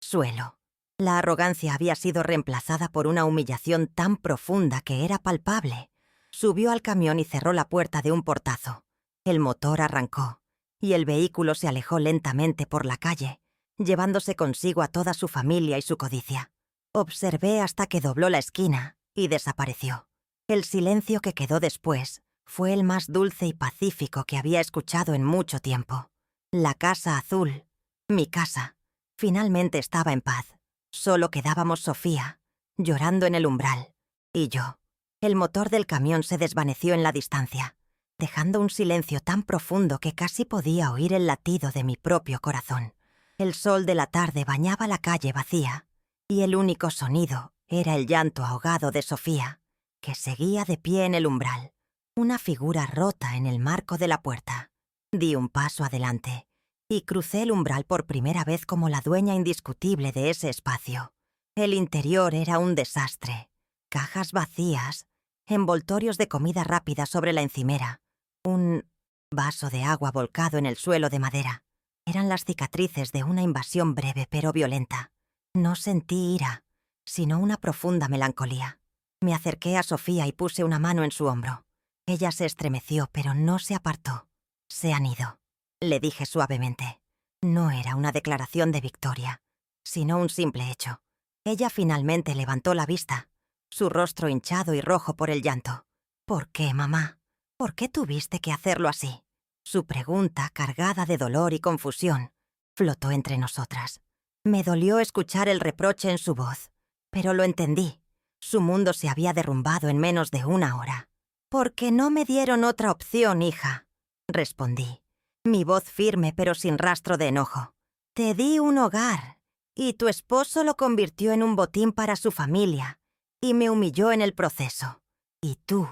suelo. La arrogancia había sido reemplazada por una humillación tan profunda que era palpable. Subió al camión y cerró la puerta de un portazo. El motor arrancó, y el vehículo se alejó lentamente por la calle, llevándose consigo a toda su familia y su codicia. Observé hasta que dobló la esquina y desapareció. El silencio que quedó después fue el más dulce y pacífico que había escuchado en mucho tiempo. La casa azul, mi casa, finalmente estaba en paz. Solo quedábamos Sofía, llorando en el umbral, y yo. El motor del camión se desvaneció en la distancia, dejando un silencio tan profundo que casi podía oír el latido de mi propio corazón. El sol de la tarde bañaba la calle vacía, y el único sonido era el llanto ahogado de Sofía, que seguía de pie en el umbral, una figura rota en el marco de la puerta. Di un paso adelante y crucé el umbral por primera vez como la dueña indiscutible de ese espacio. El interior era un desastre. Cajas vacías, envoltorios de comida rápida sobre la encimera, un vaso de agua volcado en el suelo de madera. Eran las cicatrices de una invasión breve pero violenta. No sentí ira, sino una profunda melancolía. Me acerqué a Sofía y puse una mano en su hombro. Ella se estremeció, pero no se apartó. «Se han ido», le dije suavemente. No era una declaración de victoria, sino un simple hecho. Ella finalmente levantó la vista, su rostro hinchado y rojo por el llanto. «¿Por qué, mamá? ¿Por qué tuviste que hacerlo así?» Su pregunta, cargada de dolor y confusión, flotó entre nosotras. Me dolió escuchar el reproche en su voz, pero lo entendí. Su mundo se había derrumbado en menos de una hora. «Porque no me dieron otra opción, hija», respondí, mi voz firme pero sin rastro de enojo. «Te di un hogar, y tu esposo lo convirtió en un botín para su familia, y me humilló en el proceso. Y tú,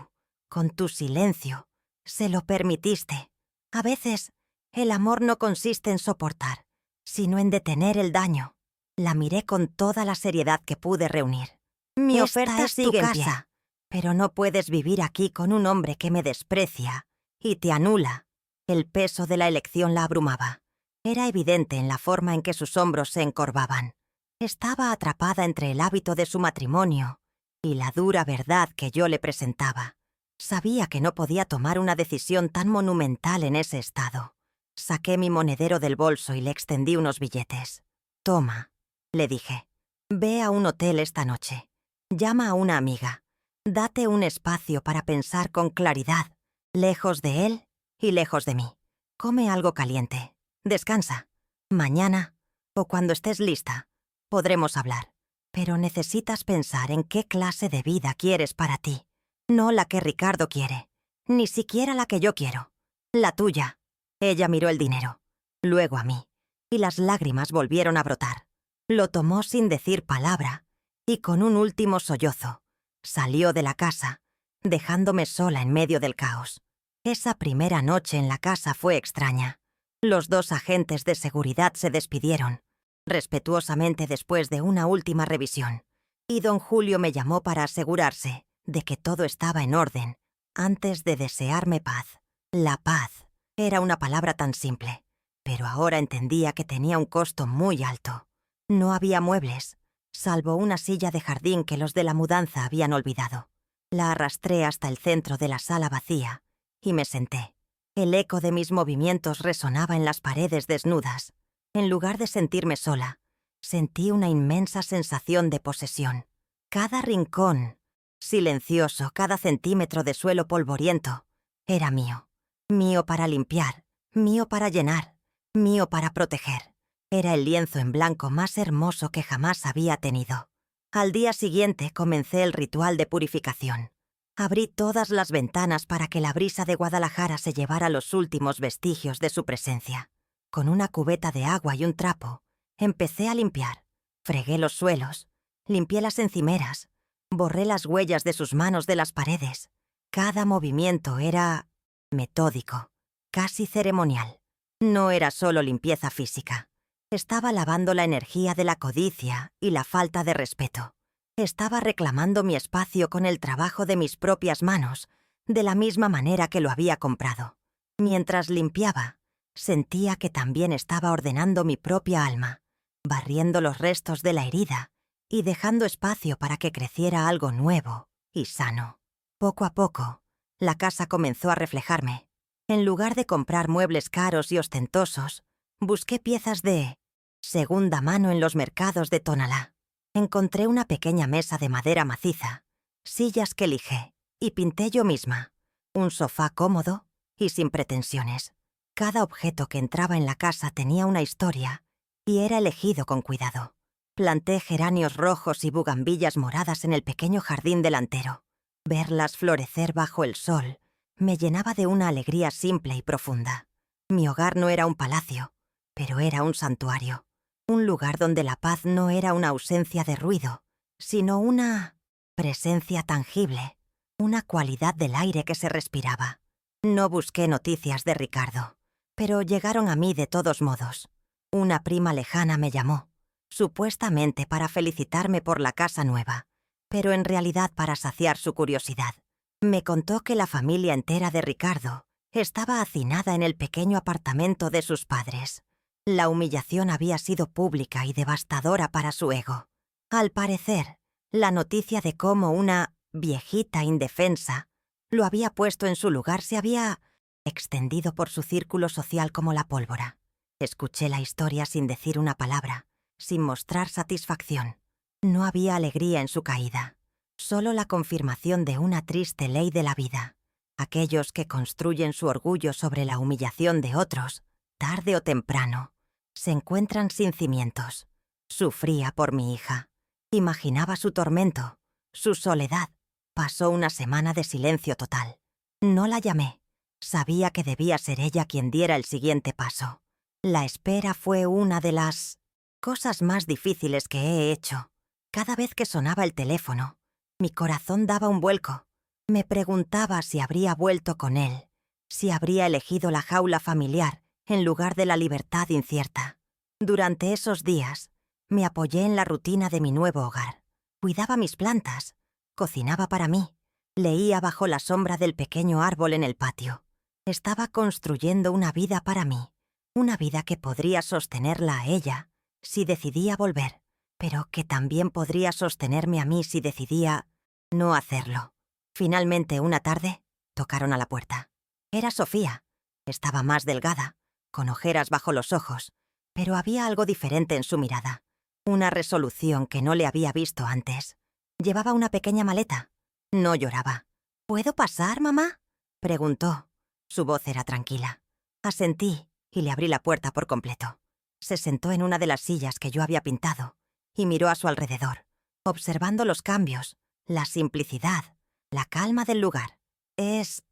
con tu silencio, se lo permitiste. A veces, el amor no consiste en soportar, sino en detener el daño». La miré con toda la seriedad que pude reunir. «Mi oferta es tu casa, pero no puedes vivir aquí con un hombre que me desprecia y te anula». El peso de la elección la abrumaba. Era evidente en la forma en que sus hombros se encorvaban. Estaba atrapada entre el hábito de su matrimonio y la dura verdad que yo le presentaba. Sabía que no podía tomar una decisión tan monumental en ese estado. Saqué mi monedero del bolso y le extendí unos billetes. «Toma», le dije. «Ve a un hotel esta noche. Llama a una amiga. Date un espacio para pensar con claridad, lejos de él y lejos de mí. Come algo caliente. Descansa. Mañana, o cuando estés lista, podremos hablar. Pero necesitas pensar en qué clase de vida quieres para ti. No la que Ricardo quiere, ni siquiera la que yo quiero. La tuya». Ella miró el dinero, luego a mí, y las lágrimas volvieron a brotar. Lo tomó sin decir palabra, y con un último sollozo, salió de la casa, dejándome sola en medio del caos. Esa primera noche en la casa fue extraña. Los dos agentes de seguridad se despidieron, respetuosamente después de una última revisión, y don Julio me llamó para asegurarse de que todo estaba en orden, antes de desearme paz. La paz era una palabra tan simple, pero ahora entendía que tenía un costo muy alto. No había muebles, salvo una silla de jardín que los de la mudanza habían olvidado. La arrastré hasta el centro de la sala vacía y me senté. El eco de mis movimientos resonaba en las paredes desnudas. En lugar de sentirme sola, sentí una inmensa sensación de posesión. Cada rincón, silencioso, cada centímetro de suelo polvoriento, era mío. Mío para limpiar, mío para llenar, mío para proteger. Era el lienzo en blanco más hermoso que jamás había tenido. Al día siguiente comencé el ritual de purificación. Abrí todas las ventanas para que la brisa de Guadalajara se llevara los últimos vestigios de su presencia. Con una cubeta de agua y un trapo, empecé a limpiar. Fregué los suelos, limpié las encimeras, Borré las huellas de sus manos de las paredes. Cada movimiento era metódico, casi ceremonial. No era solo limpieza física. Estaba lavando la energía de la codicia y la falta de respeto. Estaba reclamando mi espacio con el trabajo de mis propias manos, de la misma manera que lo había comprado. Mientras limpiaba, sentía que también estaba ordenando mi propia alma, barriendo los restos de la herida y dejando espacio para que creciera algo nuevo y sano. Poco a poco, la casa comenzó a reflejarme. En lugar de comprar muebles caros y ostentosos, busqué piezas de segunda mano en los mercados de Tonalá. Encontré una pequeña mesa de madera maciza, sillas que lijé y pinté yo misma, un sofá cómodo y sin pretensiones. Cada objeto que entraba en la casa tenía una historia y era elegido con cuidado. Planté geranios rojos y bugambillas moradas en el pequeño jardín delantero. Verlas florecer bajo el sol me llenaba de una alegría simple y profunda. Mi hogar no era un palacio, pero era un santuario. Un lugar donde la paz no era una ausencia de ruido, sino una presencia tangible, una cualidad del aire que se respiraba. No busqué noticias de Ricardo, pero llegaron a mí de todos modos. Una prima lejana me llamó, supuestamente para felicitarme por la casa nueva, pero en realidad para saciar su curiosidad. Me contó que la familia entera de Ricardo estaba hacinada en el pequeño apartamento de sus padres. La humillación había sido pública y devastadora para su ego. Al parecer, la noticia de cómo una viejita indefensa lo había puesto en su lugar se había extendido por su círculo social como la pólvora. Escuché la historia sin decir una palabra, sin mostrar satisfacción. No había alegría en su caída, solo la confirmación de una triste ley de la vida. Aquellos que construyen su orgullo sobre la humillación de otros, tarde o temprano, se encuentran sin cimientos. Sufría por mi hija. Imaginaba su tormento, su soledad. Pasó una semana de silencio total. No la llamé. Sabía que debía ser ella quien diera el siguiente paso. La espera fue una de las cosas más difíciles que he hecho. Cada vez que sonaba el teléfono, mi corazón daba un vuelco. Me preguntaba si habría vuelto con él, si habría elegido la jaula familiar en lugar de la libertad incierta. Durante esos días, me apoyé en la rutina de mi nuevo hogar. Cuidaba mis plantas, cocinaba para mí, leía bajo la sombra del pequeño árbol en el patio. Estaba construyendo una vida para mí, una vida que podría sostenerla a ella si decidía volver, pero que también podría sostenerme a mí si decidía no hacerlo. Finalmente, una tarde, tocaron a la puerta. Era Sofía. Estaba más delgada, con ojeras bajo los ojos, pero había algo diferente en su mirada, una resolución que no le había visto antes. Llevaba una pequeña maleta. No lloraba. ¿Puedo pasar, mamá?, preguntó. Su voz era tranquila. Asentí y le abrí la puerta por completo. Se sentó en una de las sillas que yo había pintado y miró a su alrededor, observando los cambios, la simplicidad, la calma del lugar. Es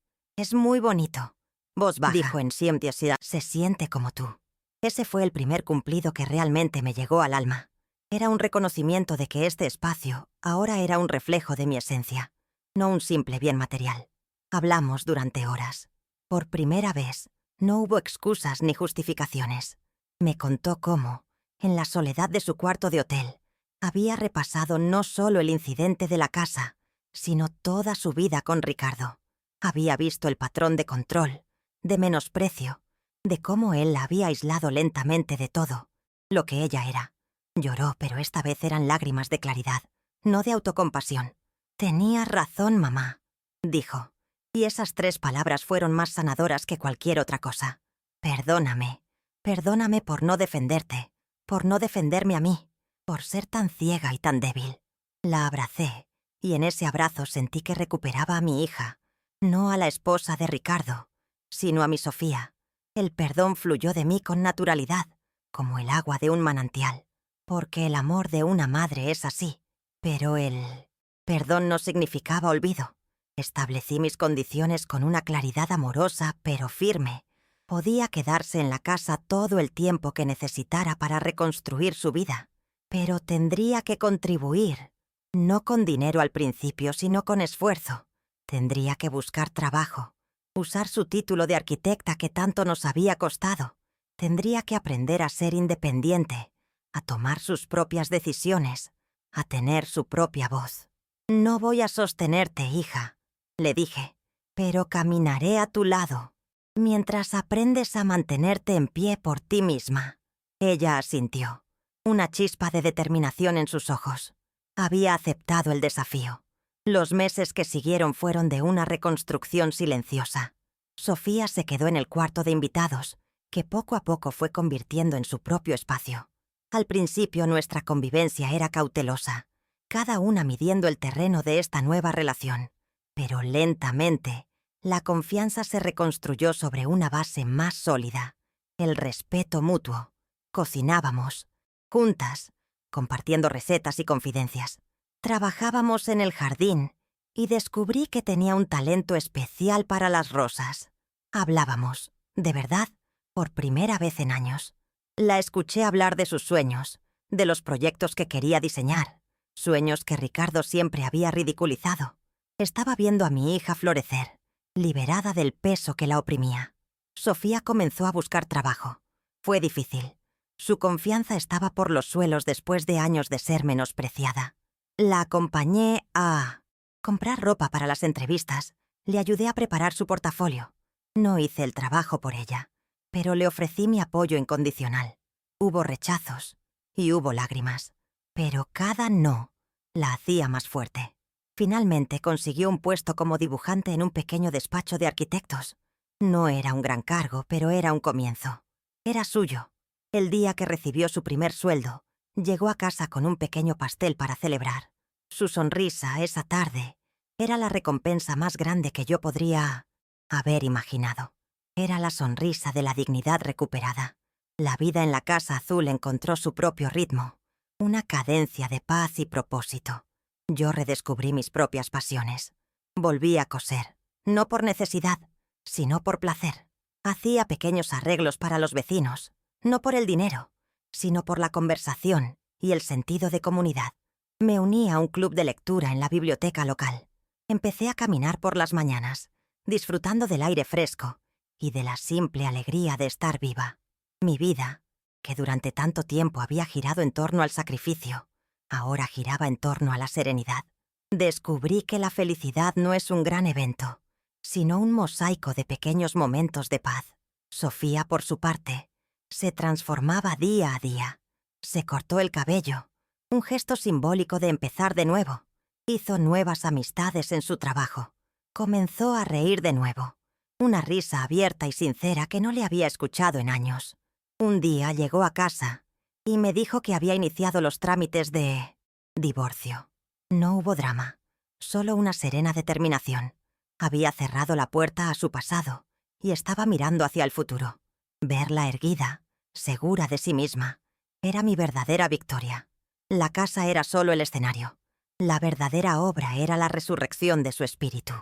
muy bonito. Voz baja, dijo en silenciosidad. Se siente como tú. Ese fue el primer cumplido que realmente me llegó al alma. Era un reconocimiento de que este espacio ahora era un reflejo de mi esencia, no un simple bien material. Hablamos durante horas. Por primera vez, no hubo excusas ni justificaciones. Me contó cómo, en la soledad de su cuarto de hotel, había repasado no solo el incidente de la casa, sino toda su vida con Ricardo. Había visto el patrón de control, de menosprecio, de cómo él la había aislado lentamente de todo, lo que ella era. Lloró, pero esta vez eran lágrimas de claridad, no de autocompasión. «Tenías razón, mamá», dijo, y esas 3 palabras fueron más sanadoras que cualquier otra cosa. «Perdóname. Perdóname por no defenderte, por no defenderme a mí, por ser tan ciega y tan débil». La abracé, y en ese abrazo sentí que recuperaba a mi hija, no a la esposa de Ricardo, sino a mi Sofía. El perdón fluyó de mí con naturalidad, como el agua de un manantial, porque el amor de una madre es así. Pero el perdón no significaba olvido. Establecí mis condiciones con una claridad amorosa pero firme. Podía quedarse en la casa todo el tiempo que necesitara para reconstruir su vida, pero tendría que contribuir No con dinero al principio, sino con esfuerzo. Tendría que buscar trabajo, usar su título de arquitecta que tanto nos había costado. Tendría que aprender a ser independiente, a tomar sus propias decisiones, a tener su propia voz. «No voy a sostenerte, hija», le dije, «pero caminaré a tu lado, mientras aprendes a mantenerte en pie por ti misma». Ella asintió, una chispa de determinación en sus ojos. Había aceptado el desafío. Los meses que siguieron fueron de una reconstrucción silenciosa. Sofía se quedó en el cuarto de invitados, que poco a poco fue convirtiendo en su propio espacio. Al principio nuestra convivencia era cautelosa, cada una midiendo el terreno de esta nueva relación. Pero lentamente, la confianza se reconstruyó sobre una base más sólida, el respeto mutuo. Cocinábamos, juntas, compartiendo recetas y confidencias. Trabajábamos en el jardín y descubrí que tenía un talento especial para las rosas. Hablábamos, de verdad, por primera vez en años. La escuché hablar de sus sueños, de los proyectos que quería diseñar, sueños que Ricardo siempre había ridiculizado. Estaba viendo a mi hija florecer, liberada del peso que la oprimía. Sofía comenzó a buscar trabajo. Fue difícil. Su confianza estaba por los suelos después de años de ser menospreciada. La acompañé a comprar ropa para las entrevistas. Le ayudé a preparar su portafolio. No hice el trabajo por ella, pero le ofrecí mi apoyo incondicional. Hubo rechazos y hubo lágrimas, pero cada no la hacía más fuerte. Finalmente consiguió un puesto como dibujante en un pequeño despacho de arquitectos. No era un gran cargo, pero era un comienzo. Era suyo. El día que recibió su primer sueldo, llegó a casa con un pequeño pastel para celebrar. Su sonrisa esa tarde era la recompensa más grande que yo podría haber imaginado. Era la sonrisa de la dignidad recuperada. La vida en la Casa Azul encontró su propio ritmo, una cadencia de paz y propósito. Yo redescubrí mis propias pasiones. Volví a coser, no por necesidad, sino por placer. Hacía pequeños arreglos para los vecinos, no por el dinero, sino por la conversación y el sentido de comunidad. Me uní a un club de lectura en la biblioteca local. Empecé a caminar por las mañanas, disfrutando del aire fresco y de la simple alegría de estar viva. Mi vida, que durante tanto tiempo había girado en torno al sacrificio, ahora giraba en torno a la serenidad. Descubrí que la felicidad no es un gran evento, sino un mosaico de pequeños momentos de paz. Sofía, por su parte, se transformaba día a día. Se cortó el cabello, un gesto simbólico de empezar de nuevo. Hizo nuevas amistades en su trabajo. Comenzó a reír de nuevo, una risa abierta y sincera que no le había escuchado en años. Un día llegó a casa y me dijo que había iniciado los trámites de divorcio. No hubo drama, solo una serena determinación. Había cerrado la puerta a su pasado y estaba mirando hacia el futuro. Verla erguida, segura de sí misma, era mi verdadera victoria. La casa era solo el escenario. La verdadera obra era la resurrección de su espíritu.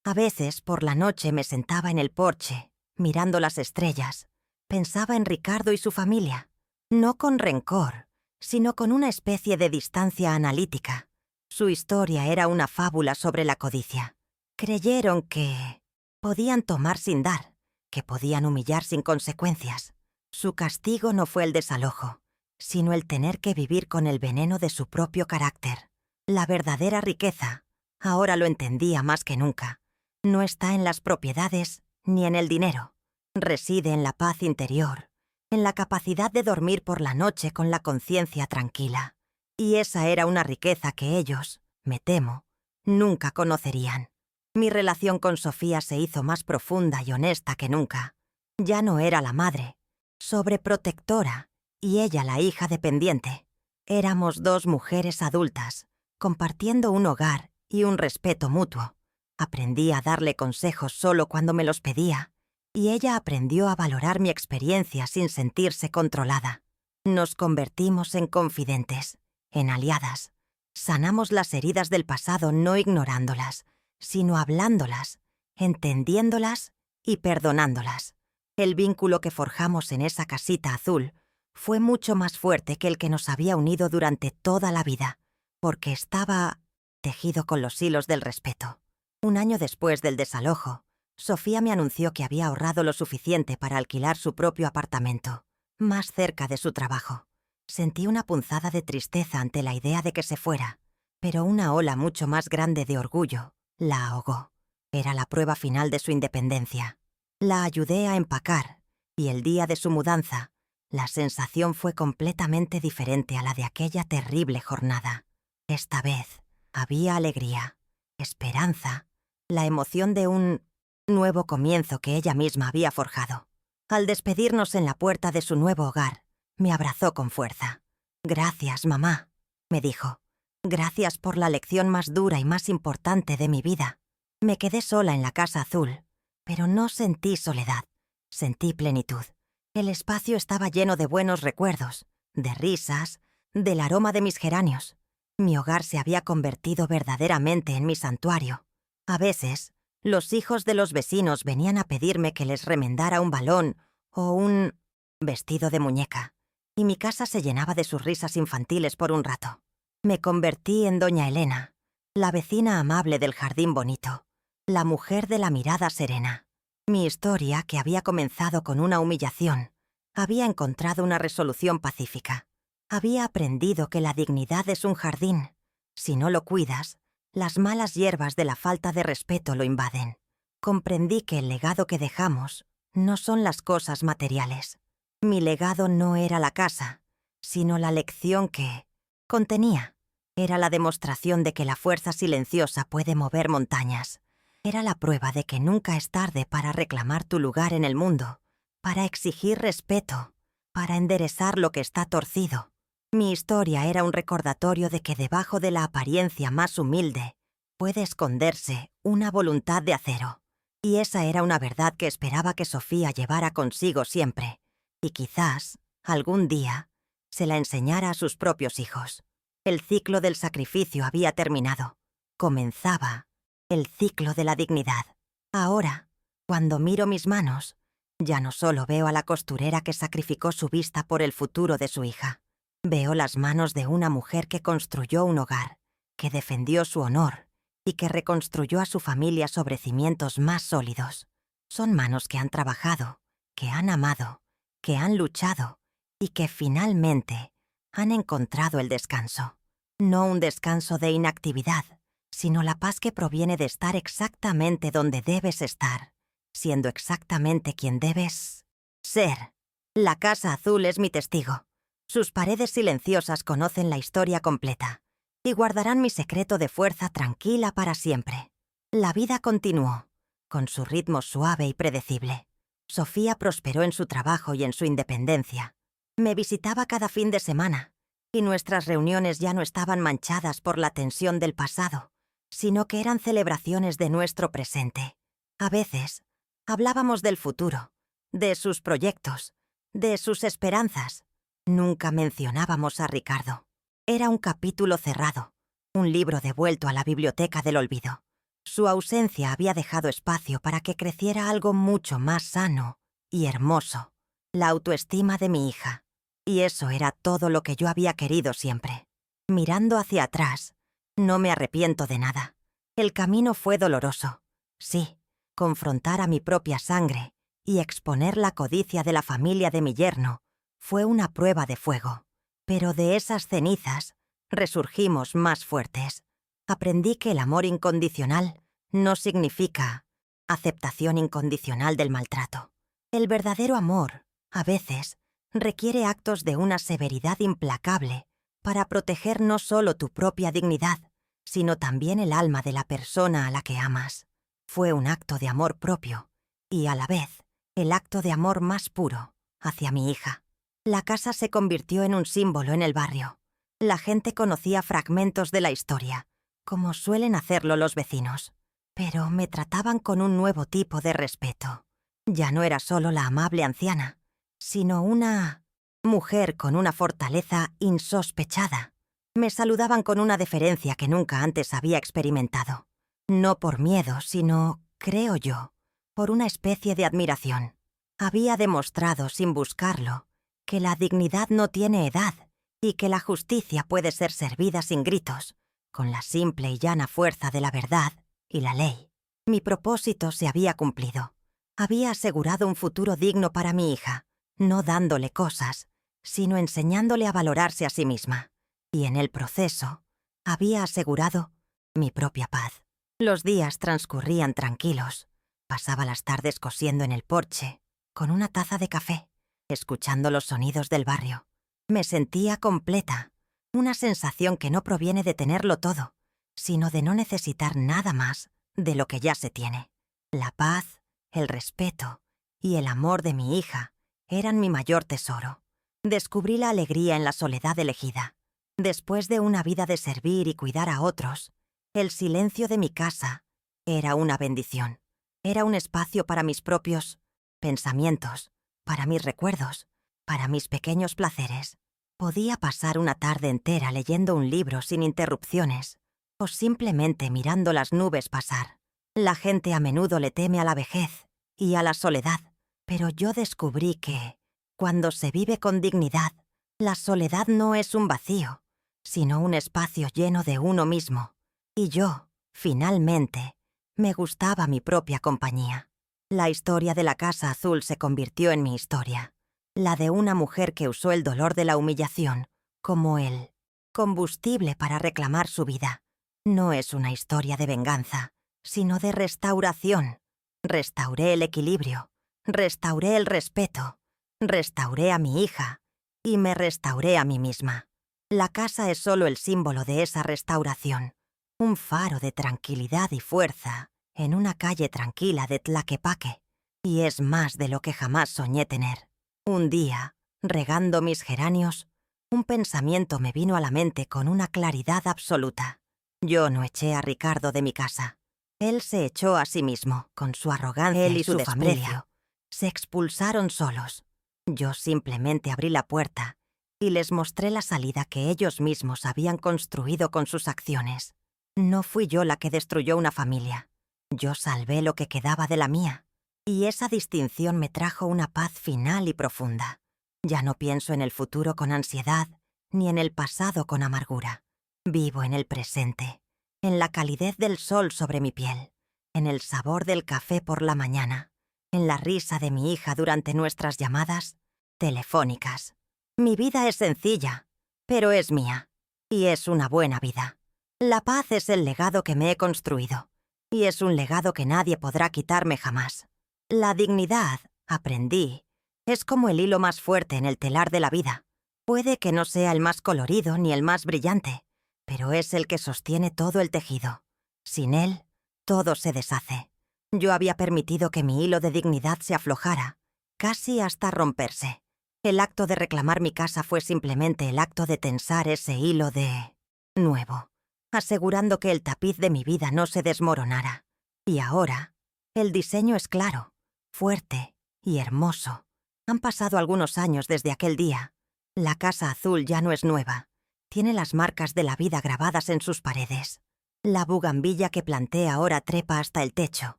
A veces, por la noche, me sentaba en el porche, mirando las estrellas. Pensaba en Ricardo y su familia, no con rencor, sino con una especie de distancia analítica. Su historia era una fábula sobre la codicia. Creyeron que podían tomar sin dar, que podían humillar sin consecuencias. Su castigo no fue el desalojo, sino el tener que vivir con el veneno de su propio carácter. La verdadera riqueza, ahora lo entendía más que nunca, no está en las propiedades ni en el dinero. Reside en la paz interior, en la capacidad de dormir por la noche con la conciencia tranquila. Y esa era una riqueza que ellos, me temo, nunca conocerían. Mi relación con Sofía se hizo más profunda y honesta que nunca. Ya no era la madre, sobreprotectora, y ella la hija dependiente. Éramos dos mujeres adultas, compartiendo un hogar y un respeto mutuo. Aprendí a darle consejos solo cuando me los pedía, y ella aprendió a valorar mi experiencia sin sentirse controlada. Nos convertimos en confidentes, en aliadas. Sanamos las heridas del pasado no ignorándolas, sino hablándolas, entendiéndolas y perdonándolas. El vínculo que forjamos en esa casita azul fue mucho más fuerte que el que nos había unido durante toda la vida. porque estaba tejido con los hilos del respeto. Un año después del desalojo, Sofía me anunció que había ahorrado lo suficiente para alquilar su propio apartamento, más cerca de su trabajo. Sentí una punzada de tristeza ante la idea de que se fuera, pero una ola mucho más grande de orgullo la ahogó. Era la prueba final de su independencia. La ayudé a empacar, y el día de su mudanza, la sensación fue completamente diferente a la de aquella terrible jornada. Esta vez había alegría, esperanza, la emoción de un nuevo comienzo que ella misma había forjado. Al despedirnos en la puerta de su nuevo hogar, me abrazó con fuerza. «Gracias, mamá», me dijo. «Gracias por la lección más dura y más importante de mi vida». Me quedé sola en la casa azul, pero no sentí soledad, sentí plenitud. El espacio estaba lleno de buenos recuerdos, de risas, del aroma de mis geranios. Mi hogar se había convertido verdaderamente en mi santuario. A veces, los hijos de los vecinos venían a pedirme que les remendara un balón o un vestido de muñeca, y mi casa se llenaba de sus risas infantiles por un rato. Me convertí en doña Elena, la vecina amable del jardín bonito, la mujer de la mirada serena. Mi historia, que había comenzado con una humillación, había encontrado una resolución pacífica. Había aprendido que la dignidad es un jardín. Si no lo cuidas, las malas hierbas de la falta de respeto lo invaden. Comprendí que el legado que dejamos no son las cosas materiales. Mi legado no era la casa, sino la lección que contenía. Era la demostración de que la fuerza silenciosa puede mover montañas. Era la prueba de que nunca es tarde para reclamar tu lugar en el mundo, para exigir respeto, para enderezar lo que está torcido. Mi historia era un recordatorio de que debajo de la apariencia más humilde puede esconderse una voluntad de acero. Y esa era una verdad que esperaba que Sofía llevara consigo siempre, y quizás, algún día, se la enseñara a sus propios hijos. El ciclo del sacrificio había terminado. Comenzaba el ciclo de la dignidad. Ahora, cuando miro mis manos, ya no solo veo a la costurera que sacrificó su vista por el futuro de su hija. Veo las manos de una mujer que construyó un hogar, que defendió su honor y que reconstruyó a su familia sobre cimientos más sólidos. Son manos que han trabajado, que han amado, que han luchado y que finalmente han encontrado el descanso. No un descanso de inactividad, sino la paz que proviene de estar exactamente donde debes estar, siendo exactamente quien debes ser. La Casa Azul es mi testigo. Sus paredes silenciosas conocen la historia completa y guardarán mi secreto de fuerza tranquila para siempre. La vida continuó, con su ritmo suave y predecible. Sofía prosperó en su trabajo y en su independencia. Me visitaba cada fin de semana, y nuestras reuniones ya no estaban manchadas por la tensión del pasado, sino que eran celebraciones de nuestro presente. A veces, hablábamos del futuro, de sus proyectos, de sus esperanzas. Nunca mencionábamos a Ricardo. Era un capítulo cerrado, un libro devuelto a la biblioteca del olvido. Su ausencia había dejado espacio para que creciera algo mucho más sano y hermoso, la autoestima de mi hija. Y eso era todo lo que yo había querido siempre. Mirando hacia atrás, no me arrepiento de nada. El camino fue doloroso. Sí, confrontar a mi propia sangre y exponer la codicia de la familia de mi yerno fue una prueba de fuego. Pero de esas cenizas resurgimos más fuertes. Aprendí que el amor incondicional no significa aceptación incondicional del maltrato. El verdadero amor, a veces, requiere actos de una severidad implacable para proteger no solo tu propia dignidad, sino también el alma de la persona a la que amas. Fue un acto de amor propio y, a la vez, el acto de amor más puro hacia mi hija. La casa se convirtió en un símbolo en el barrio. La gente conocía fragmentos de la historia, como suelen hacerlo los vecinos, pero me trataban con un nuevo tipo de respeto. Ya no era solo la amable anciana, sino una mujer con una fortaleza insospechada. Me saludaban con una deferencia que nunca antes había experimentado. No por miedo, sino, creo yo, por una especie de admiración. Había demostrado, sin buscarlo, que la dignidad no tiene edad y que la justicia puede ser servida sin gritos, con la simple y llana fuerza de la verdad y la ley. Mi propósito se había cumplido. Había asegurado un futuro digno para mi hija, no dándole cosas, sino enseñándole a valorarse a sí misma. Y en el proceso, había asegurado mi propia paz. Los días transcurrían tranquilos. Pasaba las tardes cosiendo en el porche, con una taza de café, escuchando los sonidos del barrio. Me sentía completa, una sensación que no proviene de tenerlo todo, sino de no necesitar nada más de lo que ya se tiene. La paz, el respeto y el amor de mi hija eran mi mayor tesoro. Descubrí la alegría en la soledad elegida. Después de una vida de servir y cuidar a otros, el silencio de mi casa era una bendición. Era un espacio para mis propios pensamientos, para mis recuerdos, para mis pequeños placeres. Podía pasar una tarde entera leyendo un libro sin interrupciones, o simplemente mirando las nubes pasar. La gente a menudo le teme a la vejez y a la soledad, pero yo descubrí que, cuando se vive con dignidad, la soledad no es un vacío, sino un espacio lleno de uno mismo. Y yo, finalmente, me gustaba mi propia compañía. La historia de la Casa Azul se convirtió en mi historia, la de una mujer que usó el dolor de la humillación como el combustible para reclamar su vida. No es una historia de venganza, sino de restauración. Restauré el equilibrio, restauré el respeto, restauré a mi hija y me restauré a mí misma. La casa es solo el símbolo de esa restauración, un faro de tranquilidad y fuerza en una calle tranquila de Tlaquepaque, y es más de lo que jamás soñé tener. Un día, regando mis geranios, un pensamiento me vino a la mente con una claridad absoluta. Yo no eché a Ricardo de mi casa. Él se echó a sí mismo, con su arrogancia y su desprecio. Se expulsaron solos. Yo simplemente abrí la puerta y les mostré la salida que ellos mismos habían construido con sus acciones. No fui yo la que destruyó una familia. Yo salvé lo que quedaba de la mía. Y esa distinción me trajo una paz final y profunda. Ya no pienso en el futuro con ansiedad, ni en el pasado con amargura. Vivo en el presente, en la calidez del sol sobre mi piel, en el sabor del café por la mañana, en la risa de mi hija durante nuestras llamadas telefónicas. Mi vida es sencilla, pero es mía, y es una buena vida. La paz es el legado que me he construido, y es un legado que nadie podrá quitarme jamás. La dignidad, aprendí, es como el hilo más fuerte en el telar de la vida. Puede que no sea el más colorido ni el más brillante, pero es el que sostiene todo el tejido. Sin él, todo se deshace. Yo había permitido que mi hilo de dignidad se aflojara, casi hasta romperse. El acto de reclamar mi casa fue simplemente el acto de tensar ese hilo de nuevo, asegurando que el tapiz de mi vida no se desmoronara. Y ahora, el diseño es claro, fuerte y hermoso. Han pasado algunos años desde aquel día. La Casa Azul ya no es nueva. Tiene las marcas de la vida grabadas en sus paredes. La bugambilla que planté ahora trepa hasta el techo.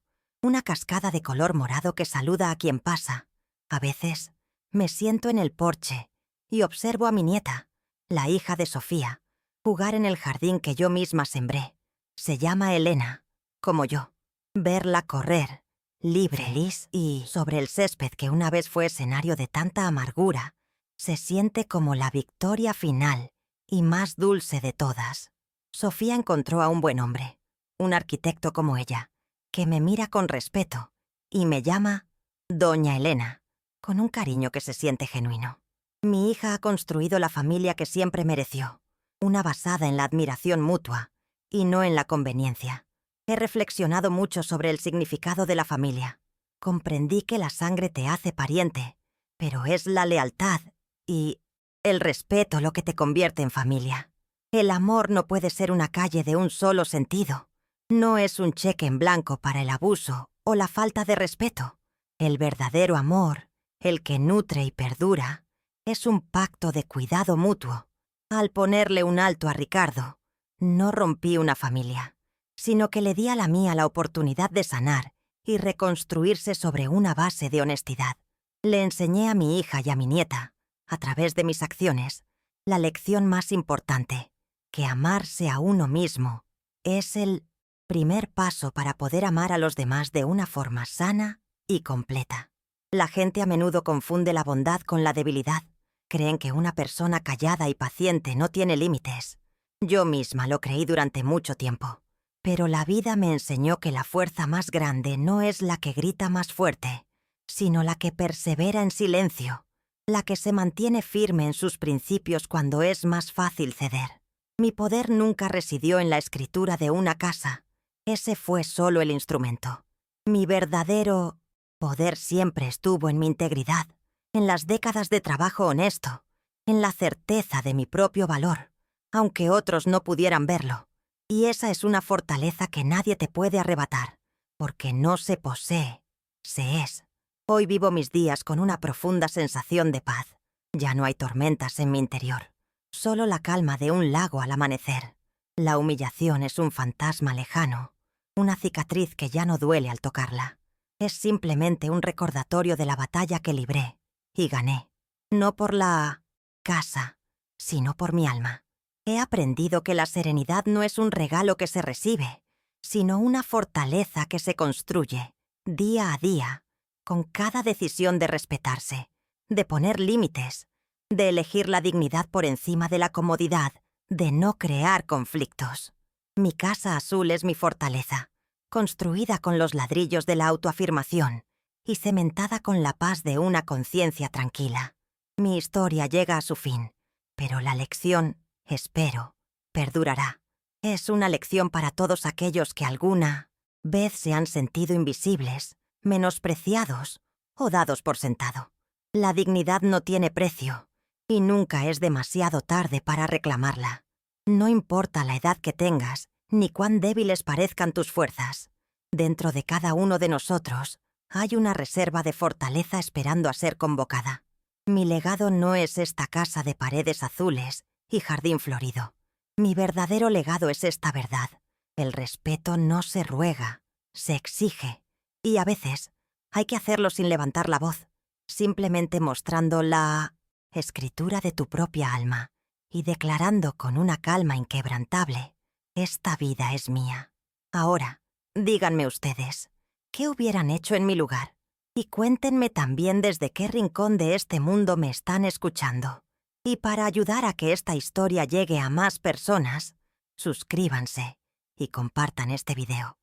Una cascada de color morado que saluda a quien pasa. A veces, me siento en el porche y observo a mi nieta, la hija de Sofía, jugar en el jardín que yo misma sembré. Se llama Elena, como yo. Verla correr, libre, feliz y sobre el césped que una vez fue escenario de tanta amargura, se siente como la victoria final y más dulce de todas. Sofía encontró a un buen hombre, un arquitecto como ella, que me mira con respeto y me llama Doña Elena, con un cariño que se siente genuino. Mi hija ha construido la familia que siempre mereció, una basada en la admiración mutua y no en la conveniencia. He reflexionado mucho sobre el significado de la familia. Comprendí que la sangre te hace pariente, pero es la lealtad y el respeto lo que te convierte en familia. El amor no puede ser una calle de un solo sentido. No es un cheque en blanco para el abuso o la falta de respeto. El verdadero amor, el que nutre y perdura, es un pacto de cuidado mutuo. Al ponerle un alto a Ricardo, no rompí una familia, sino que le di a la mía la oportunidad de sanar y reconstruirse sobre una base de honestidad. Le enseñé a mi hija y a mi nieta, a través de mis acciones, La lección más importante, que amarse a uno mismo, es el primer paso para poder amar a los demás de una forma sana y completa. La gente a menudo confunde la bondad con la debilidad. Creen que una persona callada y paciente no tiene límites. Yo misma lo creí durante mucho tiempo. Pero la vida me enseñó que la fuerza más grande no es la que grita más fuerte, sino la que persevera en silencio, la que se mantiene firme en sus principios cuando es más fácil ceder. Mi poder nunca residió en la escritura de una casa. Ese fue solo el instrumento. Mi verdadero poder siempre estuvo en mi integridad, en las décadas de trabajo honesto, en la certeza de mi propio valor, aunque otros no pudieran verlo. Y esa es una fortaleza que nadie te puede arrebatar, porque no se posee, se es. Hoy vivo mis días con una profunda sensación de paz. Ya no hay tormentas en mi interior, solo la calma de un lago al amanecer. La humillación es un fantasma lejano, una cicatriz que ya no duele al tocarla. Es simplemente un recordatorio de la batalla que libré y gané, no por la casa, sino por mi alma. He aprendido que la serenidad no es un regalo que se recibe, sino una fortaleza que se construye, día a día, con cada decisión de respetarse, de poner límites, de elegir la dignidad por encima de la comodidad, de no crear conflictos. Mi casa azul es mi fortaleza, construida con los ladrillos de la autoafirmación y cementada con la paz de una conciencia tranquila. Mi historia llega a su fin, pero la lección, espero, perdurará. Es una lección para todos aquellos que alguna vez se han sentido invisibles, menospreciados o dados por sentado. La dignidad no tiene precio y nunca es demasiado tarde para reclamarla. No importa la edad que tengas ni cuán débiles parezcan tus fuerzas. Dentro de cada uno de nosotros hay una reserva de fortaleza esperando a ser convocada. Mi legado no es esta casa de paredes azules y jardín florido. Mi verdadero legado es esta verdad. El respeto no se ruega, se exige. Y a veces hay que hacerlo sin levantar la voz, simplemente mostrando la escritura de tu propia alma y declarando con una calma inquebrantable: esta vida es mía. Ahora, díganme ustedes, ¿qué hubieran hecho en mi lugar? Y cuéntenme también desde qué rincón de este mundo me están escuchando. Y para ayudar a que esta historia llegue a más personas, suscríbanse y compartan este video.